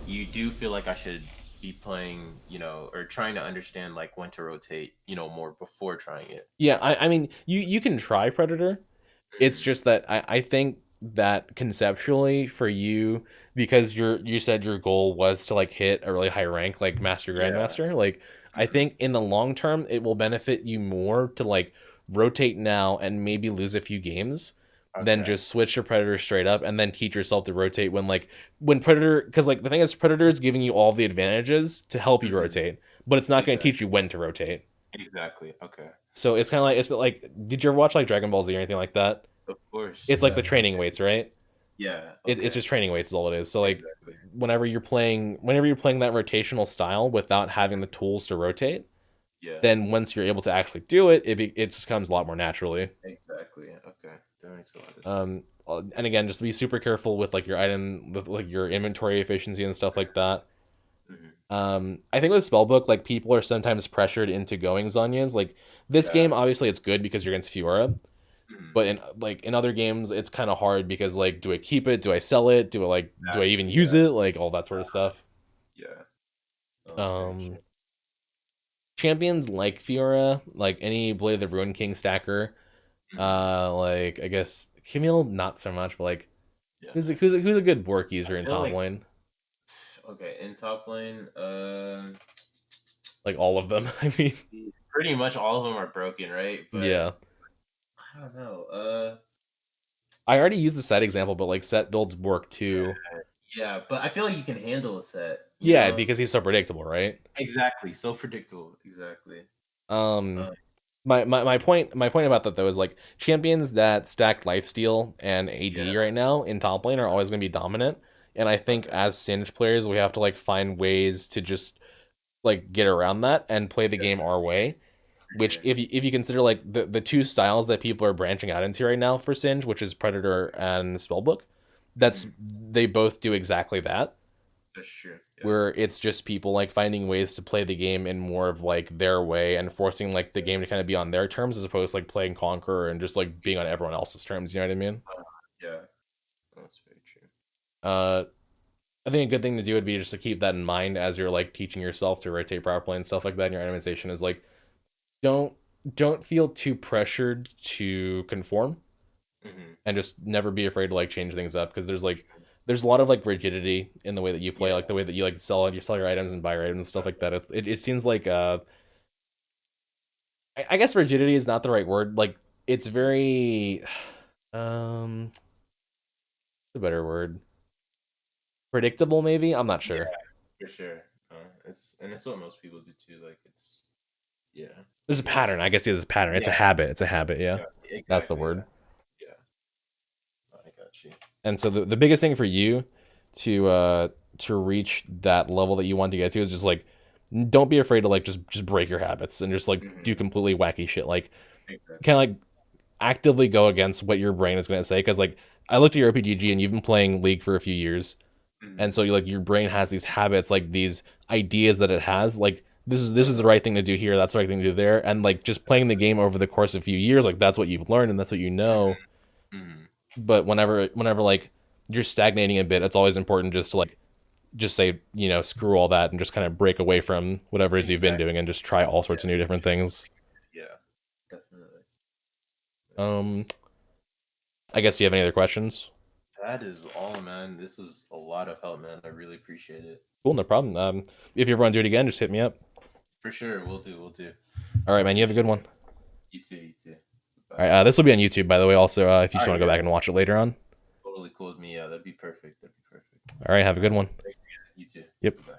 you do feel like I should be playing, or trying to understand like when to rotate, more before trying it. Yeah, I mean, you can try Predator. It's Mhm. just that I think that conceptually for you, because you said your goal was to like hit a really high rank like Master Yeah. Grandmaster, like I Mhm. think in the long term it will benefit you more to like rotate now and maybe lose a few games than Okay. just switch to Predator straight up and then teach yourself to rotate when Predator, because like the thing is Predator is giving you all the advantages to help you Mhm. rotate, but it's not going to Exactly. teach you when to rotate. Exactly. Okay. So it's like did you ever watch like Dragon Ball Z or anything like that? Of course. It's like Yeah. the training weights, right? Yeah. It's Okay. just training weights is all it is. So like Exactly. whenever you're playing that rotational style without having the tools to rotate, Yeah. then once you're able to actually do it, it just comes a lot more naturally. Exactly. Okay. That makes a lot of sense. And again, just be super careful with like your item, with like your inventory efficiency and stuff like that. Mhm. I think with Spellbook, like people are sometimes pressured into going Zanyas. Like this Yeah. game, obviously it's good because you're against Fiora, Mhm. but in other games, it's kind of hard because like, do I keep it? Do I sell it? Do I even Exactly. use Yeah. it? Like all that sort of stuff. Yeah. No, that's very Um, true. champions like Fiora, like any Blade of the Ruined King stacker, Mhm. like I guess Camille not so much, but like Yeah. who's a good work I user in feel top like lane? okay in top lane. Like all of them. I mean, Pretty much all of them are broken, right? But yeah. I don't know. I already used the set example, but like set builds work too. Yeah, but I feel like you can handle a set. Yeah, because he's so predictable, right? Exactly. So predictable. Exactly. Um, Uh, my point about that though is like champions that stack lifesteal and AD yeah. right now in top lane are always going to be dominant. And I think Okay. as Singed players, we have to like find ways to just like get around that and play the Yeah, game our way. for Which sure. if you consider like the two styles that people are branching out into right now for Singe, which is Predator and Spellbook, Hmm. they both do exactly that. That's true. Yeah. Where it's just people like finding ways to play the game in more of like their way and forcing like the game to kind of be on their terms as opposed to like playing Conqueror and just like being on everyone else's terms. You know what I mean? Yeah. That's very true. Uh, I think a good thing to do would be just to keep that in mind as you're like teaching yourself to rotate properly and stuff like that in your itemization. Is like don't don't feel too pressured to conform Hmm. and just never be afraid to like change things up because there's a lot of like rigidity in the way that you play, Yeah. like the way that you like sell your items and buy your items and stuff like that. It seems like I guess rigidity is not the right word. Like it's very what's a better word. Predictable maybe? I'm not Yeah. sure. For sure. It's what most people do too. Like it's yeah. There's a I get pattern. I guess it's a pattern. It's a yeah. habit. It's a habit, yeah. Yeah. That's the Exactly. Yeah. word. Yeah. I got you. And so the biggest thing for you to reach that level that you want to get to is just like don't be afraid to like just break your habits and just like Hmm. do completely wacky shit. Like kind Exactly. of like actively go against what your brain is going to say because like I looked at your OPGG and you've been playing League for a few years, and Hmm. so you like your brain has these habits, like these ideas that it has, like this is the right thing to do here, that's the right thing to do there, and like just playing the game over the course of a few years, like that's what you've learned and that's what you know. Hmm. But whenever like you're stagnating a bit, it's always important just to like just say, screw all that and just kind of break away from whatever it is you've been Exactly. doing and just try all sorts of new different things. Yeah. Definitely. Makes Um, sense. I guess, do you have any other questions? That is all, man. This is a lot of help, man. I really appreciate it. Cool, no problem. If you ever want to do it again, just hit me up. For sure. We'll do. We'll do. All right, I man, you have a good appreciate one. it. You too. You too. All Bye. right, this will be on YouTube, by the way, also, if you All just right. want to go Yeah. back and watch it later on. Totally cool with me. Yeah. That'd be perfect. That'd be perfect. All right, have a All good right. one. Thanks again. You too. Yep. Bye.